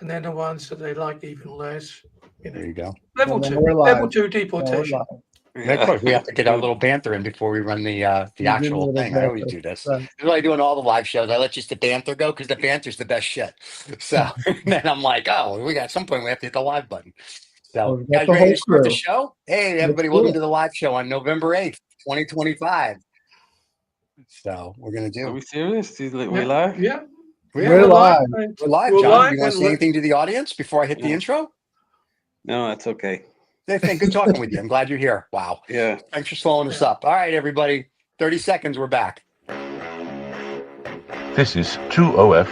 and then the ones that they like even less. There you go. Level And then 2, we're level live. 2 Now we're deportation. live. And of course, we have to get our little banter in before we run the actual thing. I always do this. Right. This is what I do in all the live shows. I let just the banter go because the banter's the best shit. So then I'm like, oh, we got at some point we have to hit the live button. So We've got guys the ready whole to start the crew. show? Hey, Let's everybody, do welcome it. to the live show on November 8th, 2025. So we're gonna Are do. we serious? We Yeah, live? yeah. We're live. We're live, We're John. live You want to and say we're- anything to the audience before I hit the Yeah. intro? No, that's okay. Hey, thank good talking with you. I'm glad you're here. Wow. Yeah. Thanks for slowing us up. All right, everybody. 30 seconds. We're back. This is 2OF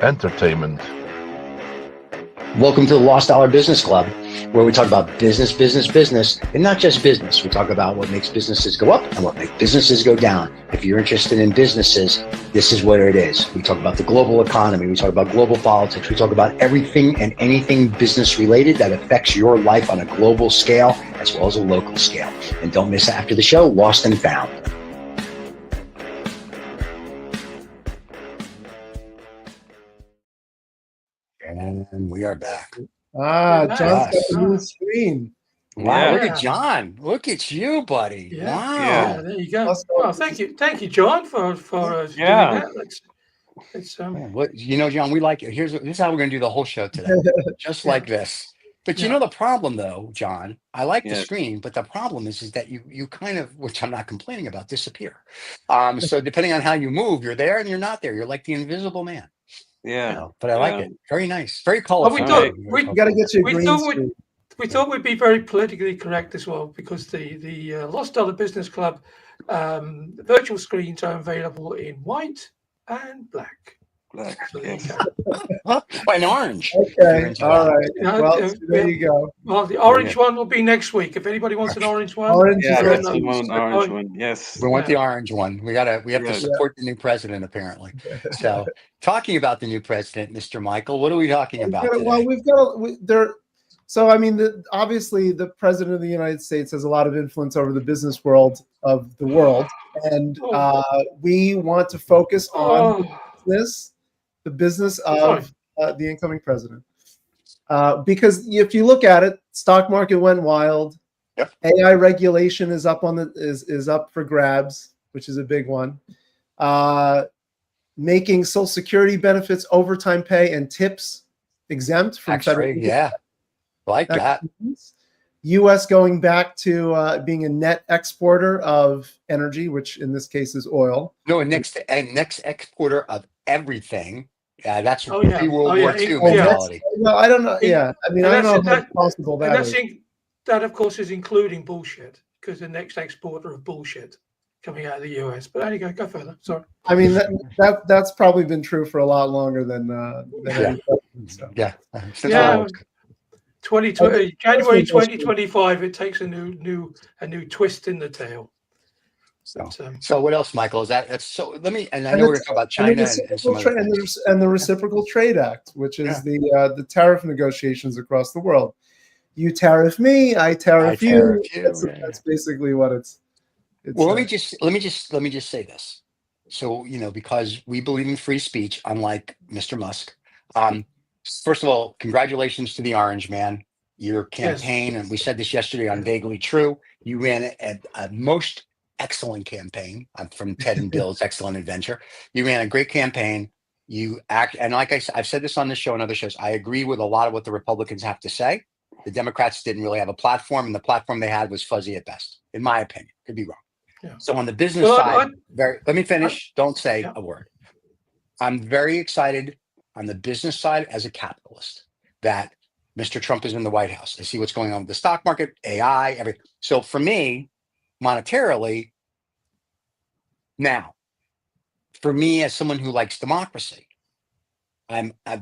Entertainment. Welcome to the Lost Dollar Business Club, where we talk about business, and not just business. We talk about what makes businesses go up and what makes businesses go down. If you're interested in businesses, this is where it is. We talk about the global economy. We talk about global politics. We talk about everything and anything business related that affects your life on a global scale as well as a local scale. And don't miss after the show, Lost and Found. And we are back. John's got the new screen. Wow, Yeah. look at John. Look at you, buddy. Yeah. Wow. Yeah, there you go. Well, thank you, John, for doing Yeah. that. It's What John, we like it. This is how we're going to do the whole show today, just like this. But you know the problem, though, John. I like the Yes. screen, but the problem is that you kind of, which I'm not complaining about, disappear. So depending on how you move, you're there and you're not there. You're like the invisible man. Yeah. But I like it. Very nice. Very colorful. we thought- we You got to get your We green thought screen. we thought we'd be very politically correct as well, because the Lost Dollar Business Club virtual screens are available in white and black. Black. So there you Yes. go. And orange. Okay, all right. Yeah, Well, there you go. Well, the orange one will be next week. If anybody wants an orange one, Orange Yeah, is that's on the the one, orange one. Yes. We want the orange one. We have to Yeah. support the new president, apparently. So, talking about the new president, Mr. Michael, what are we talking about today? Well, So, I mean, obviously, the president of the United States has a lot of influence over the business world of the world, and we want to focus on the business of the incoming president. Because if you look at it, stock market went wild. Yep. AI regulation is up is up for grabs, which is a big one. Making Social Security benefits, overtime pay, and tips exempt from federal. Yeah, like that. U.S. going back to being a net exporter of energy, which in this case is oil. No, next exporter of everything. That's Oh, yeah. pre-World Oh, yeah. War II Oh, yeah. mentality. Well, I don't know. Yeah, I mean, I don't know how possible And that is. that, of course, is including bullshit, because the next exporter of bullshit coming out of the US. But there you go. Go further. Sorry. I mean, that's probably been true for a lot longer than any president, so. Yeah. Yeah. 2020, January 2025. It takes a new twist in the tale. So what else, Michael? That's so. Let me. And I know we're going to talk about China and some other things. And the Reciprocal Trade Act, which is the tariff negotiations across the world. You tariff me, I tariff you. That's basically what it's. Well, let me just say this. So because we believe in free speech, unlike Mr. Musk. First of all, congratulations to the Orange Man. Your campaign, and we said this yesterday on Vaguely True. You ran a most excellent campaign from Ted and Bill's Excellent Adventure. You ran a great campaign. You act, and like I've said this on this show and other shows, I agree with a lot of what the Republicans have to say. The Democrats didn't really have a platform, and the platform they had was fuzzy at best, in my opinion. Could be wrong. Yeah. So on the business side, let me finish. Don't say a word. I'm very excited on the business side as a capitalist that Mr. Trump is in the White House. I see what's going on with the stock market, AI, everything. So for me, monetarily, now, for me as someone who likes democracy,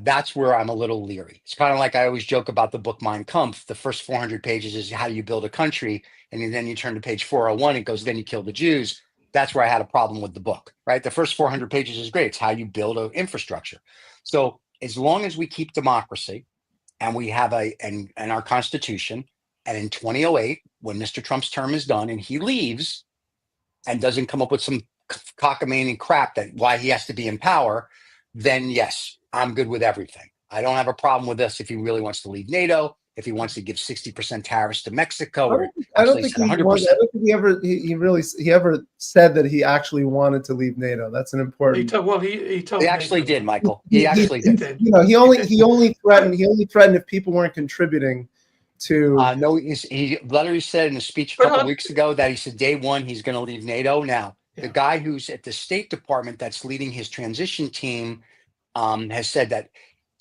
that's where I'm a little leery. It's kind of like I always joke about the book Mein Kampf. The first 400 pages is how you build a country, and then you turn to page 401, it goes, then you kill the Jews. That's where I had a problem with the book, right? The first 400 pages is great. It's how you build an infrastructure. So as long as we keep democracy and we have and our Constitution, and in 2008, when Mr. Trump's term is done and he leaves and doesn't come up with some cockamamie crap that why he has to be in power, then yes, I'm good with everything. I don't have a problem with this if he really wants to leave NATO, if he wants to give 60% tariffs to Mexico, or I don't actually think said he 100%. wanted, I don't think he ever said that he actually wanted to leave NATO. That's an He important. told he told He me actually that. did, Michael. He actually did. did. You know, he only threatened But- he only threatened if people weren't contributing to. No, he literally said in a speech a But couple I- weeks ago that he said day one he's going to leave NATO. Now, the Yeah. guy who's at the State Department that's leading his transition team has said that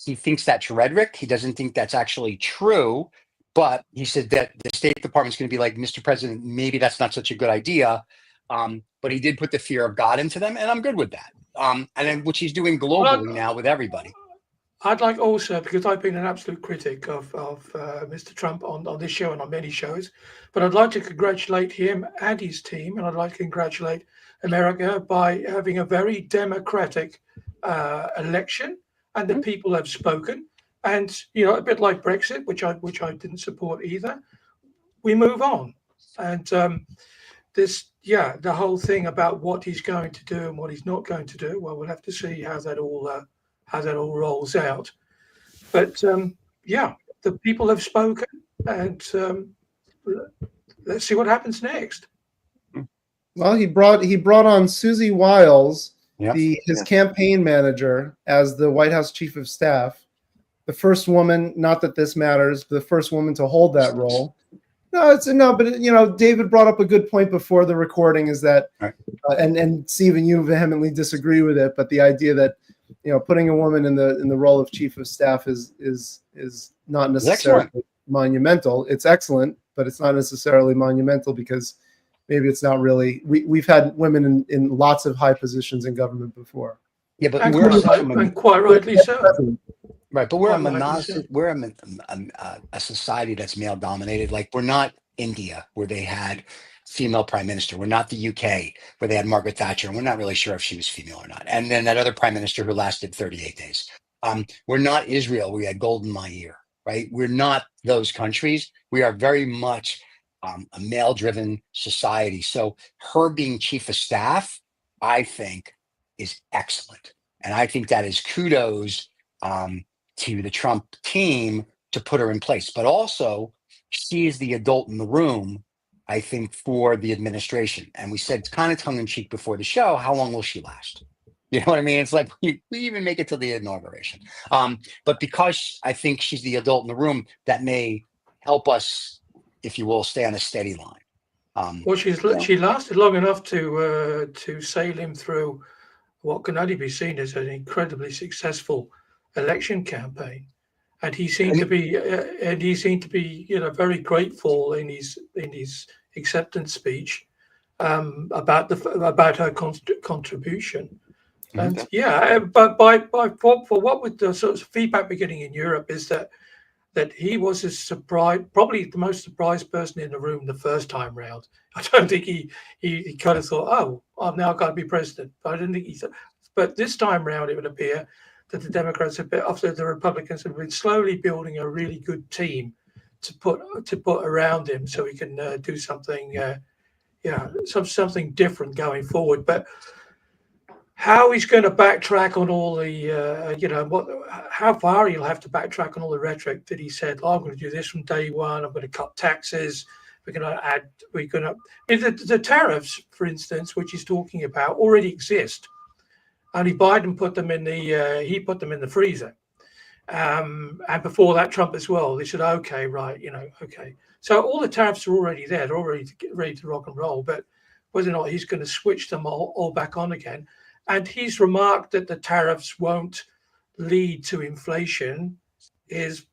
he thinks that's rhetoric. He doesn't think that's actually true. But he said that the State Department's going to be like, Mr. President, maybe that's not such a good idea. But he did put the fear of God into them, and I'm good with that. And then which he's doing globally now with everybody. I'd like also, because I've been an absolute critic of Mr. Trump on this show and on many shows, but I'd like to congratulate him and his team, and I'd like to congratulate America by having a very democratic election, and the people have spoken. And a bit like Brexit, which I didn't support either. We move on, and the whole thing about what he's going to do and what he's not going to do. Well, we'll have to see how that all rolls out. But the people have spoken, and let's see what happens next. Well, he brought on Susie Wiles, Yep. his campaign manager, as the White House chief of staff. The first woman, not that this matters, the first woman to hold that role. But David brought up a good point before the recording, is that, right. And Stephen, you vehemently disagree with it, but the idea that putting a woman in the role of chief of staff is not necessarily monumental. It's excellent, but it's not necessarily monumental because maybe it's not really. We've had women in lots of high positions in government before. Yeah, but And we're quite rightly so. right. But we're Quite a society that's male dominated. Like, we're not India, where they had female prime minister. We're not the UK, where they had Margaret Thatcher, and we're not really sure if she was female or not. And then that other prime minister who lasted 38 days. We're not Israel, where we had Golden Meir, right? We're not those countries. We are very much a male-driven society. So her being chief of staff, I think, is excellent. And I think that is kudos to the Trump team to put her in place. But also, she is the adult in the room, I think, for the administration. And we said kind of tongue-in-cheek before the show, how long will she last? You know what I mean? It's like we even make it to the inauguration. But because I think she's the adult in the room, that may help us, if you will, stay on a steady line. Well, she lasted long enough to sail him through what can only be seen as an incredibly successful election campaign, and he seemed to be very grateful in his acceptance speech about her contribution. And but for what with the sort of feedback we're getting in Europe is that he was as surprised, probably the most surprised person in the room the first time round. I don't think he kind of thought, oh, I've now got to be president. But I didn't think he thought. But this time round, it would appear that the Democrats have been, after the Republicans have been slowly building a really good team to put around him, so he can do something, something different going forward. But how he's going to backtrack on all the, how far he'll have to backtrack on all the rhetoric that he said, oh, I'm going to do this from day one. I'm going to cut taxes. The tariffs, for instance, which he's talking about, already exist. Only Biden put them in the freezer. And before that, Trump as well. They said, okay, right, okay. So all the tariffs are already there. They're already ready to rock and roll. But whether or not he's going to switch them all back on again. And he's remarked that the tariffs won't lead to inflation is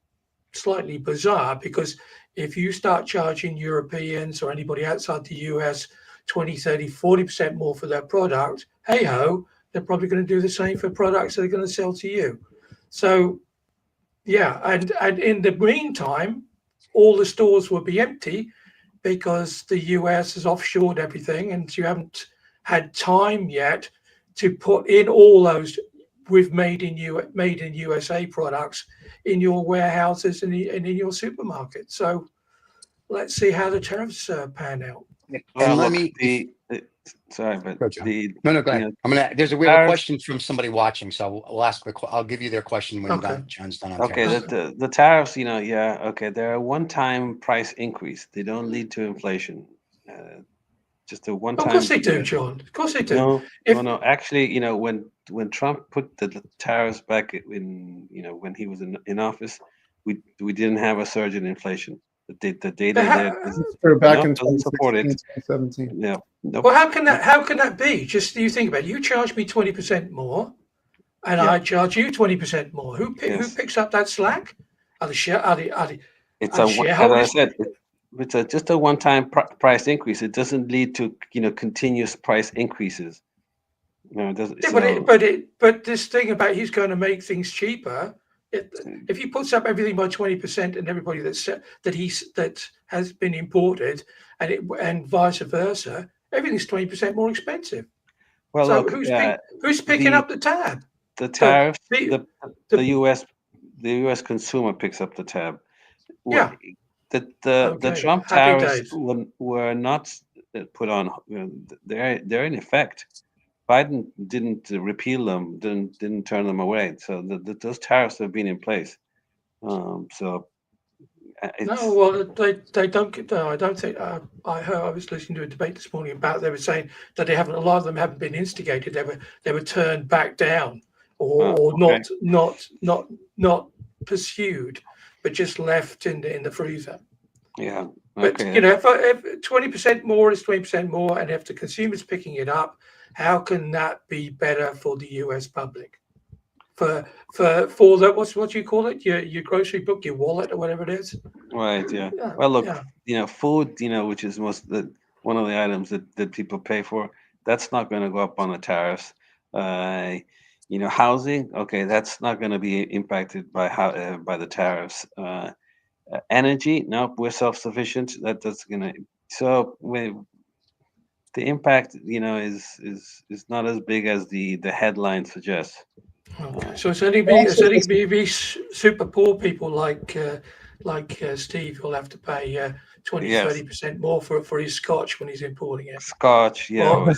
slightly bizarre, because if you start charging Europeans or anybody outside the US 20, 30, 40% more for their product, hey-ho, they're probably going to do the same for products that they're going to sell to you. So, and in the meantime, all the stores will be empty because the US has offshored everything, and you haven't had time yet to put in all those with made in USA products in your warehouses and in your supermarket. So let's see how the tariffs pan out. And let look, me. sorry, but Go, John. the No, go ahead. you know, We have a tariffs. question from somebody watching, so we'll ask. I'll give you their question when Okay. John's done on Okay, tariffs. the tariffs, okay, they're a one-time price increase. They don't lead to inflation. Just a one-time. Of course they do, John. Of course they do. No. Actually, when Trump put the tariffs back when when he was in office, we didn't have a surge in inflation. The data there back in doesn't support 2016, it. 2017. Yeah. Nope. Well, how can that be? Just you think about it. You charge me 20% more, and Yeah. I charge you 20% more. Who Yes. picks up that slack? Are the It's are as I shareholders? said, it's just a one-time price increase. It doesn't lead to continuous price increases. It doesn't. Yeah, but this thing about he's going to make things cheaper. If he puts up everything by 20% and everybody that has been imported and vice versa, everything's 20% more expensive. Well, So look, who's picking up the tab? the tariffs, the the U.S. consumer picks up the tab. Yeah. The Okay, Trump happy tariffs days. were not put on. They're in effect. Biden didn't repeal them, didn't turn them away. So those tariffs have been in place. So it's, No, well, they don't get. I don't think. I was listening to a debate this morning about. They were saying that they haven't. A lot of them haven't been instigated. They were turned back down, or okay. not pursued, but just left in the freezer. Yeah. But Okay. if 20% more is 20% more, and if the consumer's picking it up, how can that be better for the U.S. public? For the what do you call it? Your grocery book, your wallet, or whatever it is. Right. Yeah. Yeah, Well, look, yeah. food, which is one of the items that people pay for, that's not going to go up on the tariffs. Housing, okay, that's not going to be impacted by the tariffs. Energy, no, we're self-sufficient. That's going to the impact, is not as big as the headline suggests. Okay, so it's only be super poor people like Steve who'll have to pay 20-30% more for his scotch when he's importing it. Scotch, yeah, Or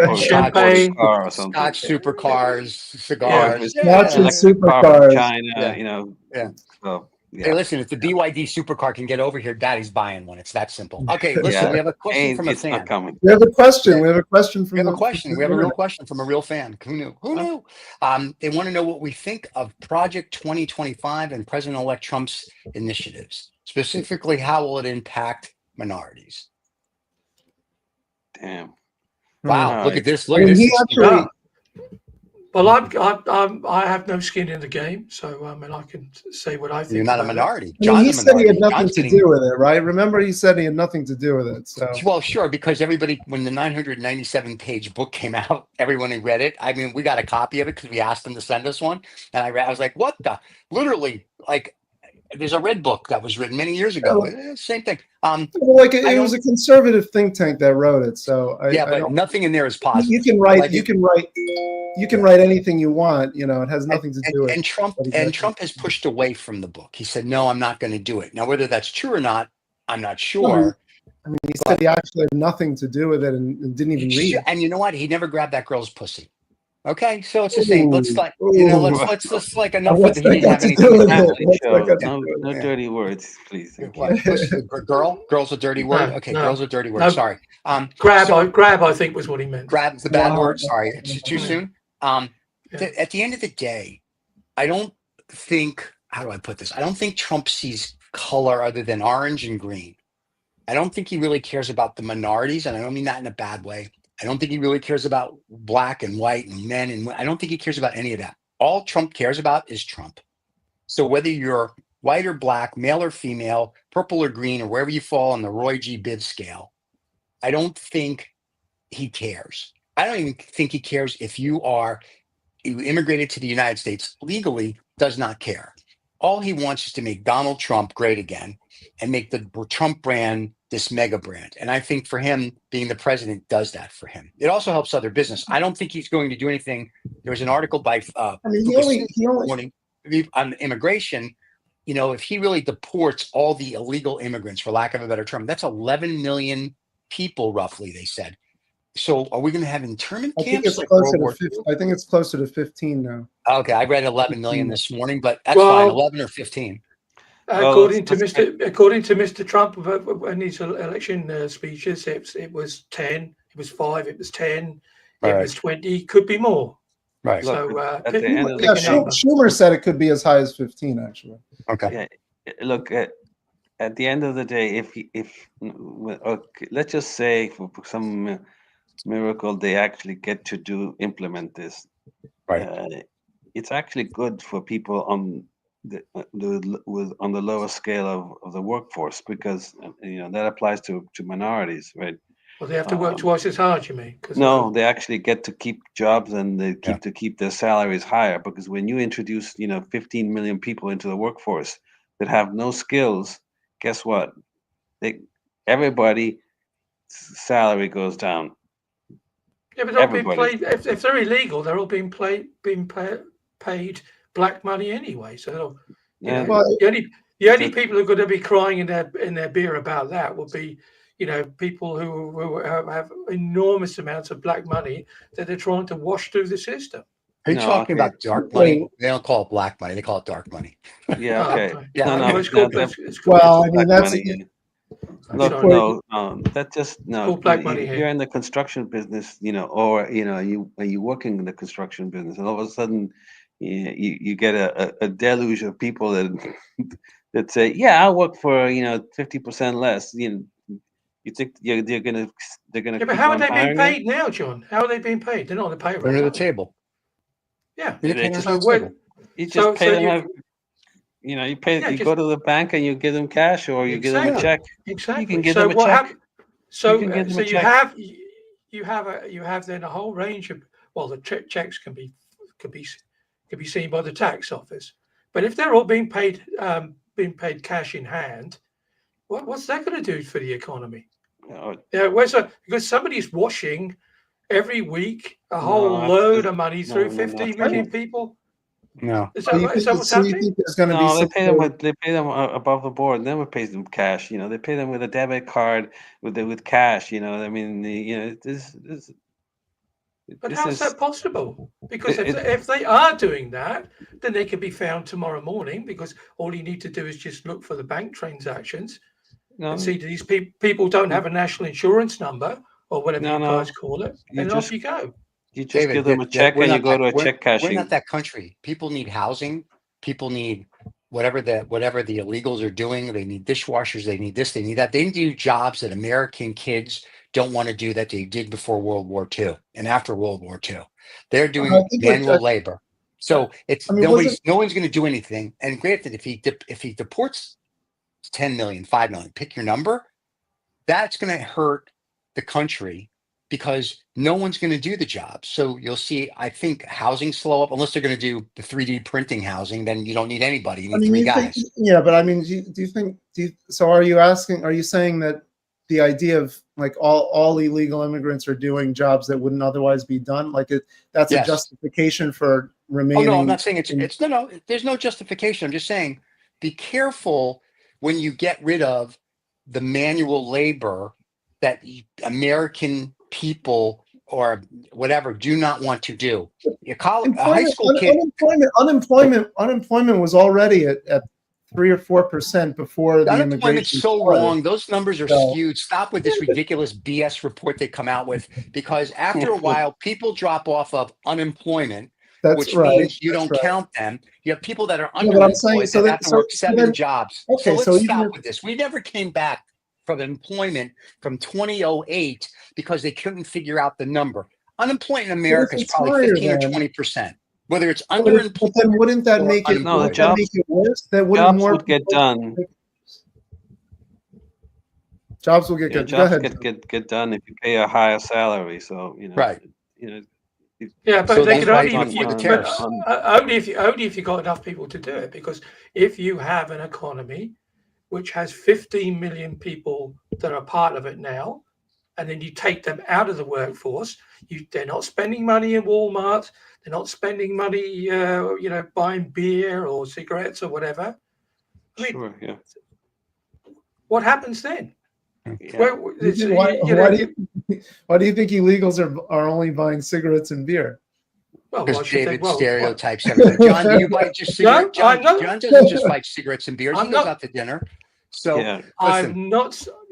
or champagne. car or something. Scotch supercars, Or cigars. if it's Scotch and electric car from supercars. China, Yeah. So, yeah. Hey, listen, if the BYD supercar can get over here, Daddy's buying one. It's that simple. Okay, listen, Yeah. we have a question from a It's not fan. coming. We have a question. We have a question from We have a the question. We have a real question from a real fan. Who knew? Who knew? They want to know what we think of Project 2025 and President-elect Trump's initiatives. Specifically, how will it impact minorities? Damn. Wow! All Look right. at this! Look at this! He actually, Well, I have no skin in the game, so I mean I can say what I think. You're not a about it. minority. he John's a said he had minority. nothing John's to getting. do with it, right? Remember, he said he had nothing to do with it. So, Well, sure, because everybody, when the 997-page book came out, everyone who read it. I mean, we got a copy of it because we asked them to send us one, and I read. I was like, "What the?" Literally, like, there's a red book that was written many years ago. Same thing. like it was a conservative think tank that wrote it. So, but nothing in there is positive. You can write. Like You can write anything you want. It has nothing to do with. And Trump has pushed away from the book. He said, "No, I'm not going to do it." Now, whether that's true or not, I'm not sure. I mean, he said he actually had nothing to do with it and didn't even read it. And you know what? He never grabbed that girl's pussy. Okay, so it's the same. Let's let's like enough with he didn't have anything to do with it. No dirty words, please. Girl's a dirty word. Okay, girl's a dirty word. Sorry. Grab, I think was what he meant. Grab's the bad word. Sorry, it's too soon. At the end of the day, I don't think. How do I put this? I don't think Trump sees color other than orange and green. I don't think he really cares about the minorities, and I don't mean that in a bad way. I don't think he really cares about black and white and men, and I don't think he cares about any of that. All Trump cares about is Trump. So whether you're white or black, male or female, purple or green, or wherever you fall on the Roy G. Biv scale, I don't think he cares. I don't even think he cares if you immigrated to the United States legally, does not care. All he wants is to make Donald Trump great again and make the Trump brand this mega brand. And I think for him, being the president does that for him. It also helps other business. I don't think he's going to do anything. There was an article by on immigration. If he really deports all the illegal immigrants, for lack of a better term, that's 11 million people, roughly, they said. So are we going to have internment I think camps it's like closer World to War II? 50. I think it's closer to 15 now. Okay, I read 11 million 15. this morning, but that's fine. Well, 11 or 15. Well, according to Mr. Trump in his election speeches, it was 10, it was 5, it was 10, All it right. was 20, could be more. Right. So at the pick, end of pick Yeah, a number. Schumer said it could be as high as 15, actually. Okay. yeah, look at the end of the day, okay, let's just say for some miracle they actually get to implement this. Right. It's actually good for people on on the lower scale of the workforce, because that applies to minorities, right? Well, they have to work Um, twice as hard, you mean? No, they actually get to keep jobs, and they Yeah. keep their salaries higher, because when you introduce 15 million people into the workforce that have no skills, guess what? Everybody's salary goes down. Yeah, but they're all being Everybody. paid. If they're illegal, they're all being paid black money anyway. So And Well, the only people who are going to be crying in their beer about that will be people who have enormous amounts of black money that they're trying to wash through the system. Are you No, talking okay. about dark money? They don't call it black money. They call it dark money. Yeah, Oh, okay. okay. Yeah, No, okay. Well, it's no, called, that- it's called, well, I mean, black that's money, yeah. I'm Look, sorry. no, that just no. Called black money If here. you're in the construction business, or you working in the construction business, and all of a sudden, you get a deluge of people that that say, "Yeah, I'll work for 50% less." You think they're gonna Yeah, but keep how are on they being hiring them? paid now, John? How are they being paid? They're not on the payroll. Under the are they? table. Yeah. They They can't just- under the So table. You just So pay them. you You pay. Yeah, You just go to the bank and you give them cash, or you give them a exactly. check. Exactly. You can give So them a what check. happened? So can give them so a you check. have then a whole range of the checks can be seen by the tax office, but if they're all being paid cash in hand, what's that going to do for the economy? Yeah, because somebody's washing every week a whole load of money through 15 million people. No. Is So that, you is think, that what's so you happening? think there's going to be No, they some pay them above the board. Never pays them cash. They pay them with a debit card with cash. I mean, But this how is is that possible? Because it, if they are doing that, then they can be found tomorrow morning, because all you need to do is just look for the bank transactions and see that these people don't have a national insurance number or whatever you guys call it, You and just off you go. you just David, give them a check we're and you not go that, to a check we're cashing. not that country. People need housing. People need whatever the illegals are doing. They need dishwashers. They need this. They need that. They do jobs that American kids don't want to do, that they did before World War II and after World War II. They're doing I think manual labor. So it's I mean, no one's going to do anything. And granted, if he deports 10 million, 5 million, pick your number, that's going to hurt the country, because no one's going to do the job. So you'll see, I think, housing slow up, unless they're going to do the 3D printing housing. Then you don't need anybody. You need three guys. But I mean, so are you saying that the idea of like all illegal immigrants are doing jobs that wouldn't otherwise be done? That's Yes. a justification for remaining? Oh, no, I'm not saying it's no, there's no justification. I'm just saying, be careful when you get rid of the manual labor that American people or whatever do not want to do. A high school kid. Unemployment was already at 3 or 4% before the Unemployment's immigration so started. wrong. Those numbers are So- skewed. Stop with this ridiculous BS report they come out with, because after a while, people drop off of unemployment, which means you don't count them. You have people that are underemployed that have to work 7 jobs. Okay, so so let's even stop if- with this. We never came back from employment from 2008 because they couldn't figure out the number. Unemployment in America is probably 15 or 20%. Whether it's underemployed, but then wouldn't that make it? No, the wouldn't that jobs- make it worse? That wouldn't jobs more would get people- done. Jobs will get Yeah, good. Go jobs ahead. get done if you pay a higher salary. So Right. Yeah, but So they that's could why only even if for you, the but tariffs. only if you got enough people to do it. Because if you have an economy which has 15 million people that are part of it now, and then you take them out of the workforce, they're not spending money in Walmart, they're not spending money, buying beer or cigarettes or whatever. I mean, Sure, yeah. what happens then? Yeah. Well, it's, you know, Why do you think illegals are only buying cigarettes and beer? well, why Because should they? David Well, stereotypes everything. John, do you buy just No, cigarettes? John, I'm not. John doesn't just buy cigarettes and beers. He I'm goes not. out to dinner. So Yeah. listen,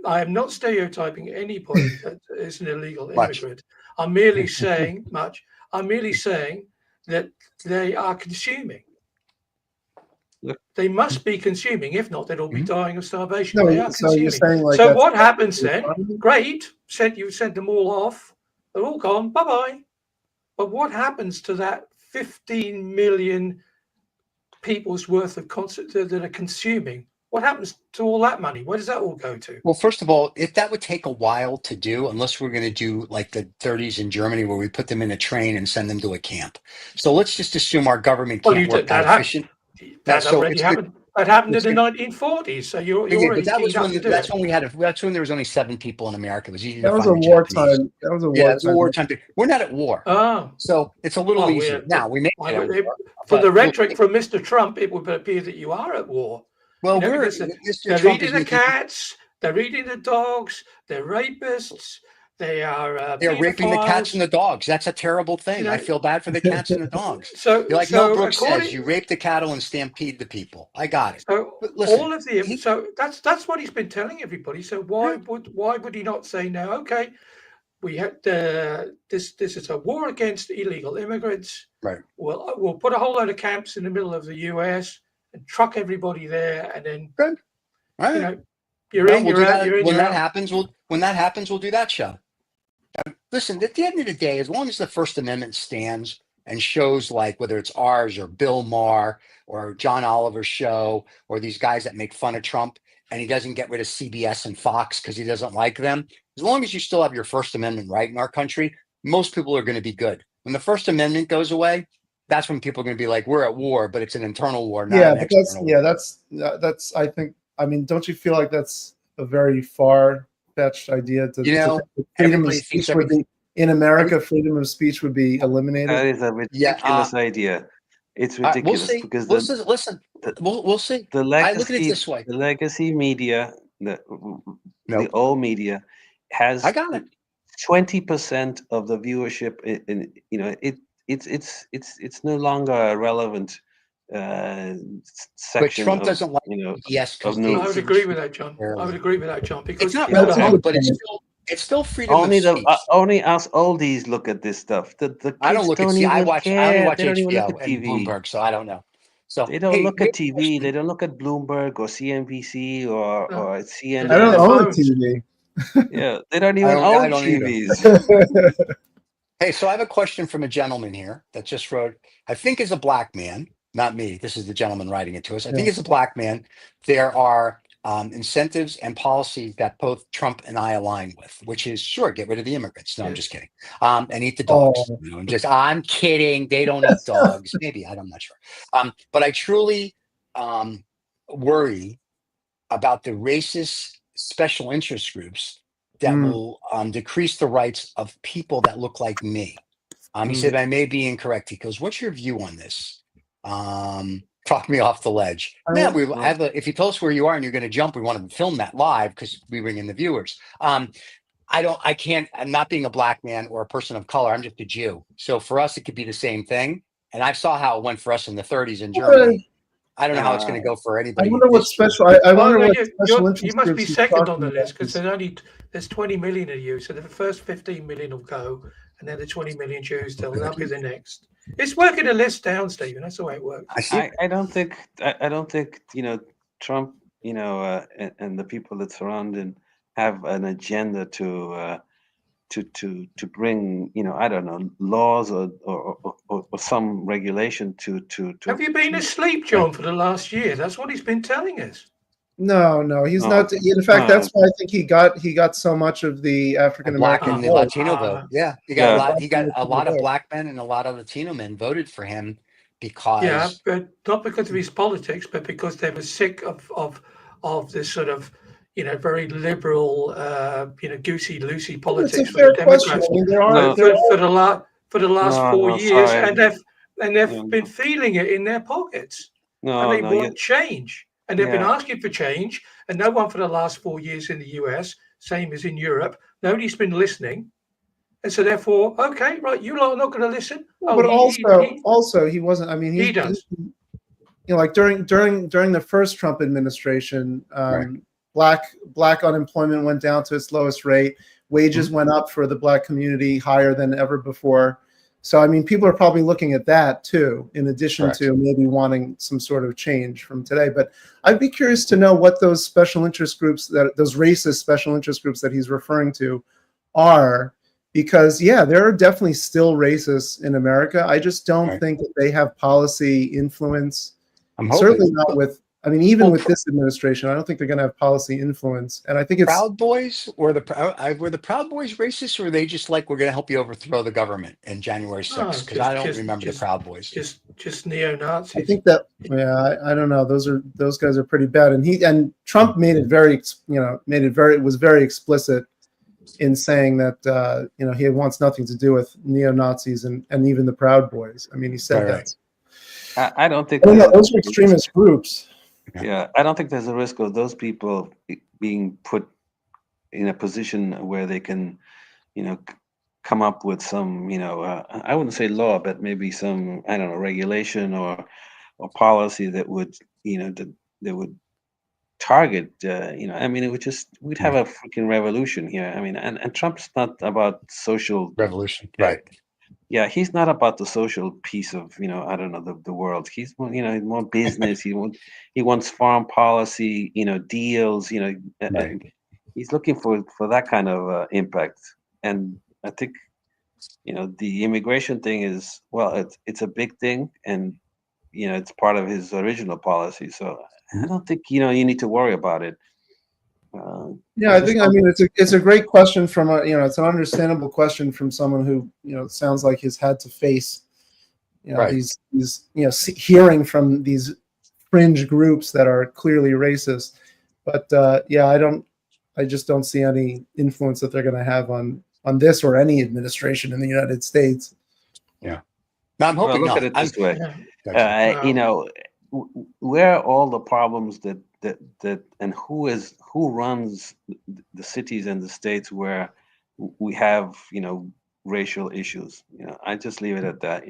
I am not stereotyping anybody that is an illegal Much. immigrant. I'm merely saying I'm merely saying that they are consuming. Look. They must be consuming. If not, they'd all be dying of starvation. No, They are so you're consuming. saying like So that's what happens then? economy? Great. You sent them all off. They're all gone. Bye bye. But what happens to that 15 million people's worth of that are consuming? What happens to all that money? Where does that all go to? well, first of all, if that would take a while to do, unless we're going to do like the 30s in Germany where we put them in a train and send them to a camp. So let's just assume our government Well, can't you work did that that. efficient. That So already it's happened. That happened in it's the good. 1940s. So you're Yeah, already but that was teed up when to do that's it. when we had that's when there was only 7 people in America. It was easy That to was find a the Japanese. wartime. That was a Yeah, it's a wartime. wartime. We're not at war, Oh, so it's a little well, easier. Now we may be at war, for the but rhetoric from Mr. Trump, it would appear that you are at war. well, You know, we're because Mr. they're Trump eating is the making. cats, they're eating the dogs, they're rapists, they are They're raping the cats pedophiles. and the dogs. That's a terrible thing. You I know, feel bad for the cats and the dogs. so You're like Mel so Brooks says, according you rape the cattle and stampede the people. I got it. so But listen, all of the he- so that's what he's been telling everybody. So why would he not say no? Okay, we had this is a war against illegal immigrants. right. We'll put a whole load of camps in the middle of the U.S. and truck everybody there, and then Good. All right. you know you're Well, in, we'll you're do out, that you're in, when you're that out. happens. When that happens, we'll do that show. Listen, at the end of the day, as long as the First Amendment stands and shows like whether it's ours or Bill Maher or John Oliver's show or these guys that make fun of Trump and he doesn't get rid of CBS and Fox because he doesn't like them, as long as you still have your First Amendment right in our country, most people are going to be good. When the First Amendment goes away, that's when people are going to be like, we're at war, but it's an internal war, not an external war. That's I think. I mean, don't you feel like that's a very far-fetched idea to think that freedom of everybody thinks speech would be in America? Freedom of speech would be That eliminated. is a ridiculous idea. It's We'll ridiculous see. because We'll see. the I look at it legacy, this way. the legacy media, the Nope. old media has I got it. 20% of the viewership. It's no longer a relevant But section Trump of, doesn't like I yes, because would agree with that, John. I would agree with that, John, because it's not That's relevant, good but point. it's still freedom only of the speech. only us oldies look at this stuff. The kids I don't look at even I only care. watch They don't even look HBO at and TV. Bloomberg, so I don't know. So They don't hey, look at TV. They don't look at Bloomberg or CNBC or No. CNN. I don't their own a phones. TV. Yeah, they don't even I own don't either. TVs. Hey, so I have a question from a gentleman here that just wrote, I think as a black man, not me, this is the gentleman writing it to us. I think as a black man, there are incentives and policies that both Trump and I align with, which is sure, get rid of the immigrants. No, I'm just kidding. And eat the dogs. Oh. You know, I'm kidding. They don't eat dogs. Maybe, I'm not sure. But I truly worry about the racist special interest groups that will decrease the rights of people that look like me. He said, I may be incorrect. He goes, what's your view on this? Talk me off the ledge. If you tell us where you are and you're going to jump, we want to film that live because we bring in the viewers. I'm not being a black man or a person of color. I'm just a Jew. So for us, it could be the same thing. And I saw how it went for us in the 30s in Germany. I don't know how it's going to go for anybody. I wonder what special. I wonder what special interest you must groups be he's second on talking the list about. because there's 20 million of you. So the first 15 million will go, and then the 20 million Jews, they'll be the next. It's working a list down, Stephen. That's the way it works. I don't think Trump, and the people that surround him have an agenda to bring, I don't know, laws or some regulation to. Have you been asleep, John, for the last year? That's what he's been telling us. No, he's not. In fact, that's why I think he got so much of the African American and the Latino vote. Yeah, he got a lot of black men and a lot of Latino men voted for him because but not because of his politics, but because they were sick of this sort of very liberal, goosey loosey politics. It's a fair question. I mean, for the last 4 years, and they've been feeling it in their pockets, and they want change. And they've been asking for change, and no one for the last 4 years in the US same as in Europe. Nobody's been listening. And so therefore, okay, right, you lot are not going to listen. But also he wasn't. I mean, he does. Like during the first Trump administration, black unemployment went down to its lowest rate. Wages went up for the black community higher than ever before. So I mean, people are probably looking at that too, in addition to maybe wanting some sort of change from today. But I'd be curious to know what those special interest groups, those racist special interest groups that he's referring to, are. Because there are definitely still racists in America. I just don't think that they have policy influence. Certainly not with. I mean, even with this administration, I don't think they're going to have policy influence. And I think it's Proud Boys were the Proud Boys racist, or were they just like, we're going to help you overthrow the government in January 6th? Because I don't remember the Proud Boys. Just neo-Nazis. I think that I don't know. Those guys are pretty bad. And Trump made it very was very explicit in saying that he wants nothing to do with neo-Nazis and even the Proud Boys. I mean, he said that. I don't think those are extremist groups. Yeah, I don't think there's a risk of those people being put in a position where they can, come up with some, I wouldn't say law, but maybe some, I don't know, regulation or policy that would, that would target, I mean, we'd have a freaking revolution here. I mean, and Trump's not about social revolution, right? Yeah, he's not about the social piece of, I don't know, the world. He's more, more business. He wants foreign policy, deals, he's looking for that kind of impact. And I think, the immigration thing is, well, it's a big thing, and, it's part of his original policy. So I don't think, you need to worry about it. I mean, it's a great question from it's an understandable question from someone who, sounds like he's had to face, these hearing from these fringe groups that are clearly racist. But I just don't see any influence that they're going to have on this or any administration in the United States. Yeah. Now I'm hoping look at it this way. Where are all the problems that and who runs the cities and the states where we have racial issues? I just leave it at that.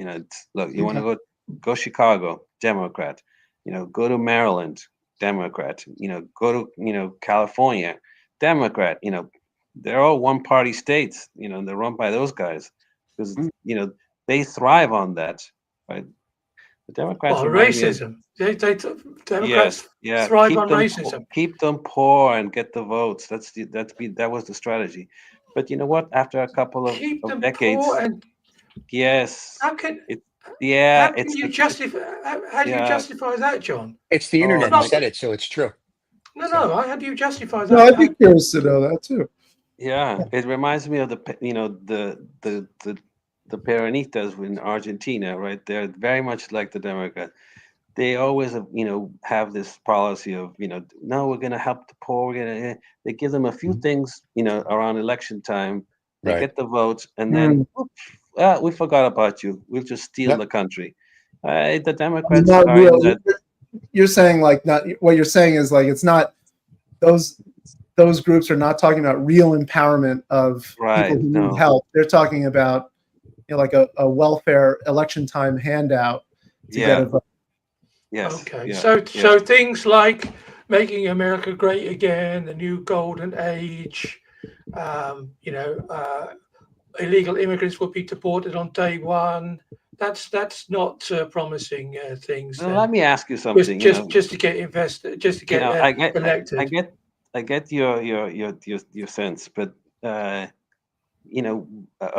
Look, you want to go Chicago, Democrat. Go to Maryland, Democrat. Go to California, Democrat. They're all one party states. They're run by those guys because they thrive on that, right? The Democrats racism. Democrats thrive on racism. Keep them poor and get the votes. That was the strategy. But you know what? After a couple of decades, yes. How can you justify? How do you justify that, John? It's the internet who said it, so it's true. No. How do you justify that? No, I'd be curious to know that too. Yeah, it reminds me of the Peronistas in Argentina, right? They're very much like the Democrats. They always, have this policy of, no, we're going to help the poor. They give them a few things, around election time. They get the votes, and then we forgot about you. We'll just steal the country. The Democrats are You're saying what you're saying is like it's not those groups are not talking about real empowerment of people who need help. They're talking about like a welfare election time handout to get a vote. Yes. Okay. So things like making America great again, the new golden age, illegal immigrants will be deported on day one. That's not promising things. Well, let me ask you something. Just to get invested, just to get elected. I get your sense, but are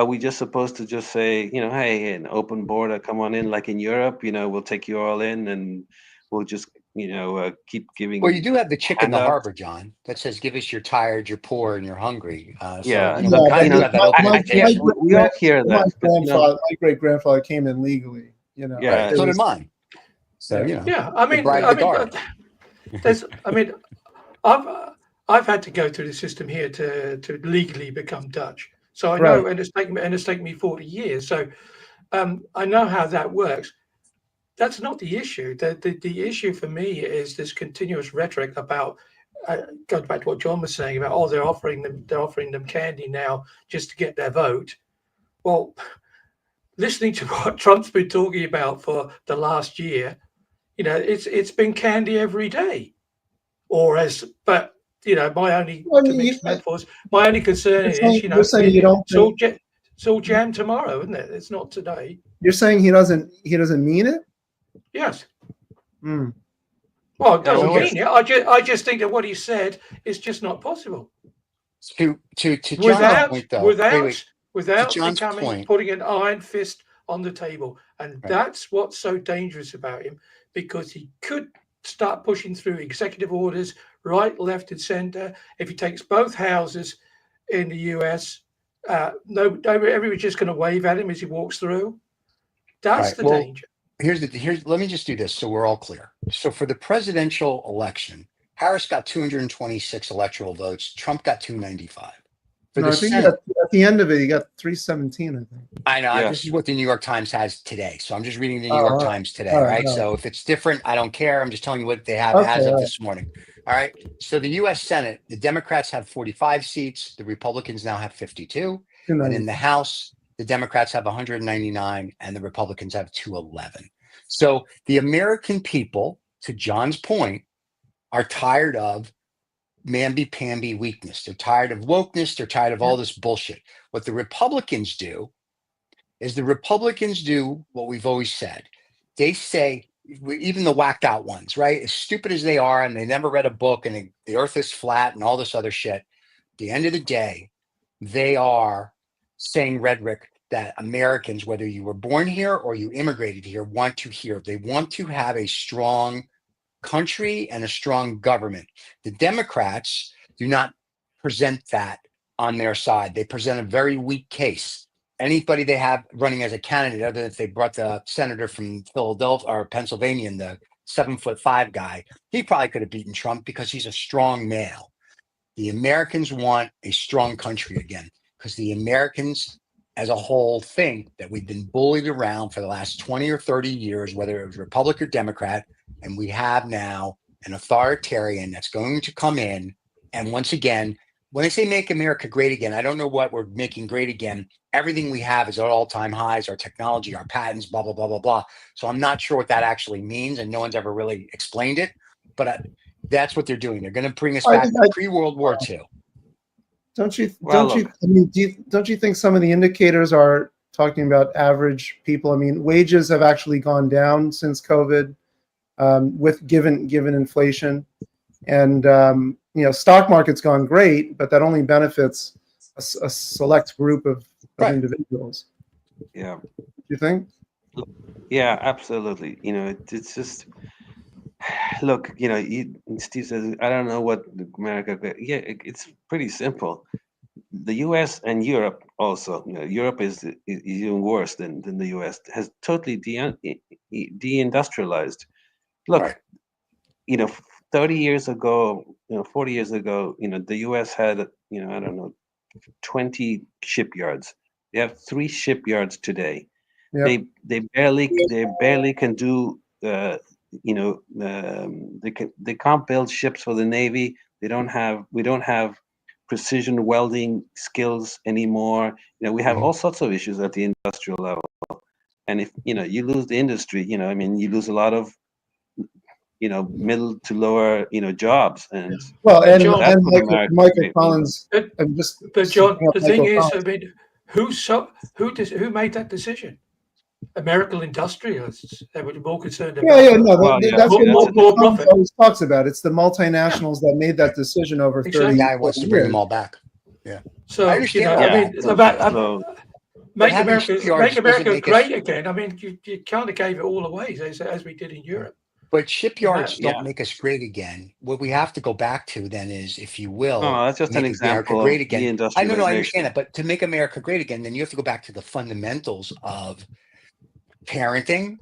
we just supposed to just say, hey, an open border, come on in, like in Europe, we'll take you all in, and we'll just, keep giving. Well, you do have the chick in the harbor, John, that says, "Give us you're tired, you're poor, and you're hungry." We all hear that. My great grandfather came in legally. Yeah, so did mine. So I've had to go through the system here to legally become Dutch. So I know, and it's taken me 40 years. So I know how that works. That's not the issue. The issue for me is this continuous rhetoric about goes back to what John was saying about, oh, they're offering them candy now just to get their vote. Well, listening to what Trump's been talking about for the last year, it's been candy every day, but my only to mix metaphors. My only concern is, you're saying you don't it's all jam tomorrow, isn't it? It's not today. You're saying he doesn't mean it? Yes. Hmm. Well, it doesn't No, mean it. I just think that what he said is just not possible. To John's point, though, Without John's point. putting an iron fist on the table. And Right. that's what's so dangerous about him, because he could start pushing through executive orders, right, left, and center. If he takes both houses in the US, everybody's just going to wave at him as he walks through. That's Right. the Well, danger. let me just do this so we're all clear. So for the presidential election, Harris got 226 electoral votes. Trump got 295. For No, the I think Senate, at the end of it, he got 317, I think. I know Yeah. this is what the New York Times has today. So I'm just reading the New Oh, York all right. Times today, All right? right, all So if it's different, I don't care. I'm just telling you what they have Okay, as of all right. this morning. All right. So the US Senate, the Democrats have 45 seats, the Republicans now have 52. And in the House, the Democrats have 199 and the Republicans have 211. So the American people, to John's point, are tired of mamby-pamby weakness. They're tired of wokeness. They're tired of all this bullshit. What the Republicans do is the Republicans do what we've always said. They say, even the whacked out ones, right? As stupid as they are, and they never read a book, and the earth is flat and all this other shit. At the end of the day, they are saying rhetoric that Americans, whether you were born here or you immigrated here, want to hear. They want to have a strong country and a strong government. The Democrats do not present that on their side. They present a very weak case. Anybody they have running as a candidate, other than if they brought the senator from Philadelphia or Pennsylvania, and the 7'5" guy, he probably could have beaten Trump because he's a strong male. The Americans want a strong country again, because the Americans as a whole think that we've been bullied around for the last 20 or 30 years, whether it was Republican or Democrat, and we have now an authoritarian that's going to come in. And once again, when I say make America great again, I don't know what we're making great again. Everything we have is at all-time highs, our technology, our patents, blah, blah, blah, blah, blah. So I'm not sure what that actually means, and no one's ever really explained it. But that's what they're doing. They're going to bring us back to pre-World War II. Don't you think some of the indicators are talking about average people? I mean, wages have actually gone down since COVID, with given inflation, and stock market's gone great, but that only benefits a select group of individuals. Yeah. You think? Yeah, absolutely. It's just, look, Steve says, I don't know what America. Yeah, it's pretty simple. The U.S. and Europe also. Europe is even worse than the U.S. Has totally deindustrialized. Look, Right. 30 years ago, 40 years ago, the U.S. had, I don't know, 20 shipyards. They have 3 shipyards today. Yep. They barely can do. They can't build ships for the Navy. We don't have precision welding skills anymore. We have all sorts of issues at the industrial level. And if you lose the industry, you lose a lot of middle to lower jobs. And John, Michael Collins. But John, the thing is, I mean, who made that decision? American industrialists. They were more concerned about that's what more profit. always talks about. It's the multinationals that made that decision over 30 The guy wants to bring them all back. Yeah. So I understand. Make America make great again. I mean, you kind of gave it all away as we did in Europe. But shipyards don't make us great again. What we have to go back to then is, if you will, that's just an example great of again. the I understand that, but to make America great again, then you have to go back to the fundamentals of parenting,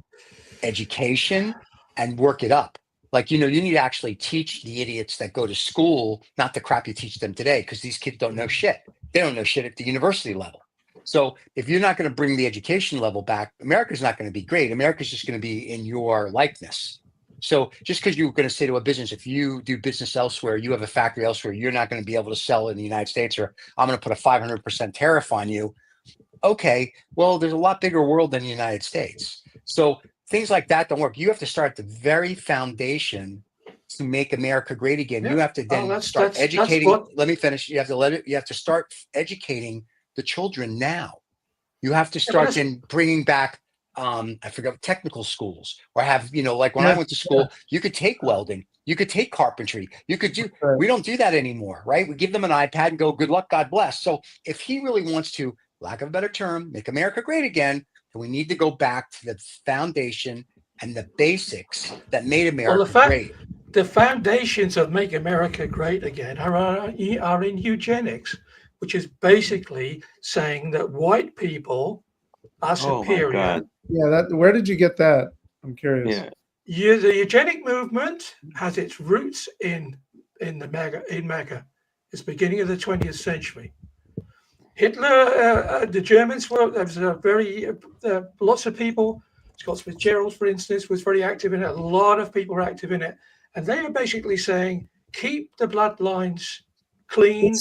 education, and work it up. Like, you need to actually teach the idiots that go to school, not the crap you teach them today, because these kids don't know shit. They don't know shit at the university level. So if you're not going to bring the education level back, America's not going to be great. America's just going to be in your likeness. So just because you're going to say to a business, if you do business elsewhere, you have a factory elsewhere, you're not going to be able to sell in the United States, or I'm going to put a 500% tariff on you. Okay, well, there's a lot bigger world than the United States. So things like that don't work. You have to start at the very foundation to make America great again. Yeah. You have to Well, then start that's educating. what. Let me finish. You have to start educating the children now. You have to Yeah, but start that's- then bringing back, I forgot, technical schools, or have, like when I went to school, you could take welding, you could take carpentry, you could do, Right. we don't do that anymore, right? We give them an iPad and go, good luck, God bless. So if he really wants to, lack of a better term, make America great again, then we need to go back to the foundation and the basics that made America great. The foundations of Make America Great Again are in eugenics, which is basically saying that white people are Oh my superior. God. Yeah, where did you get that? I'm curious. Yeah. The eugenic movement has its roots in MAGA. It's the beginning of the 20th century. Hitler, the Germans were, there was lots of people, Scott Fitzgerald, for instance, was very active in it. A lot of people were active in it. And they were basically saying, keep the bloodlines clean.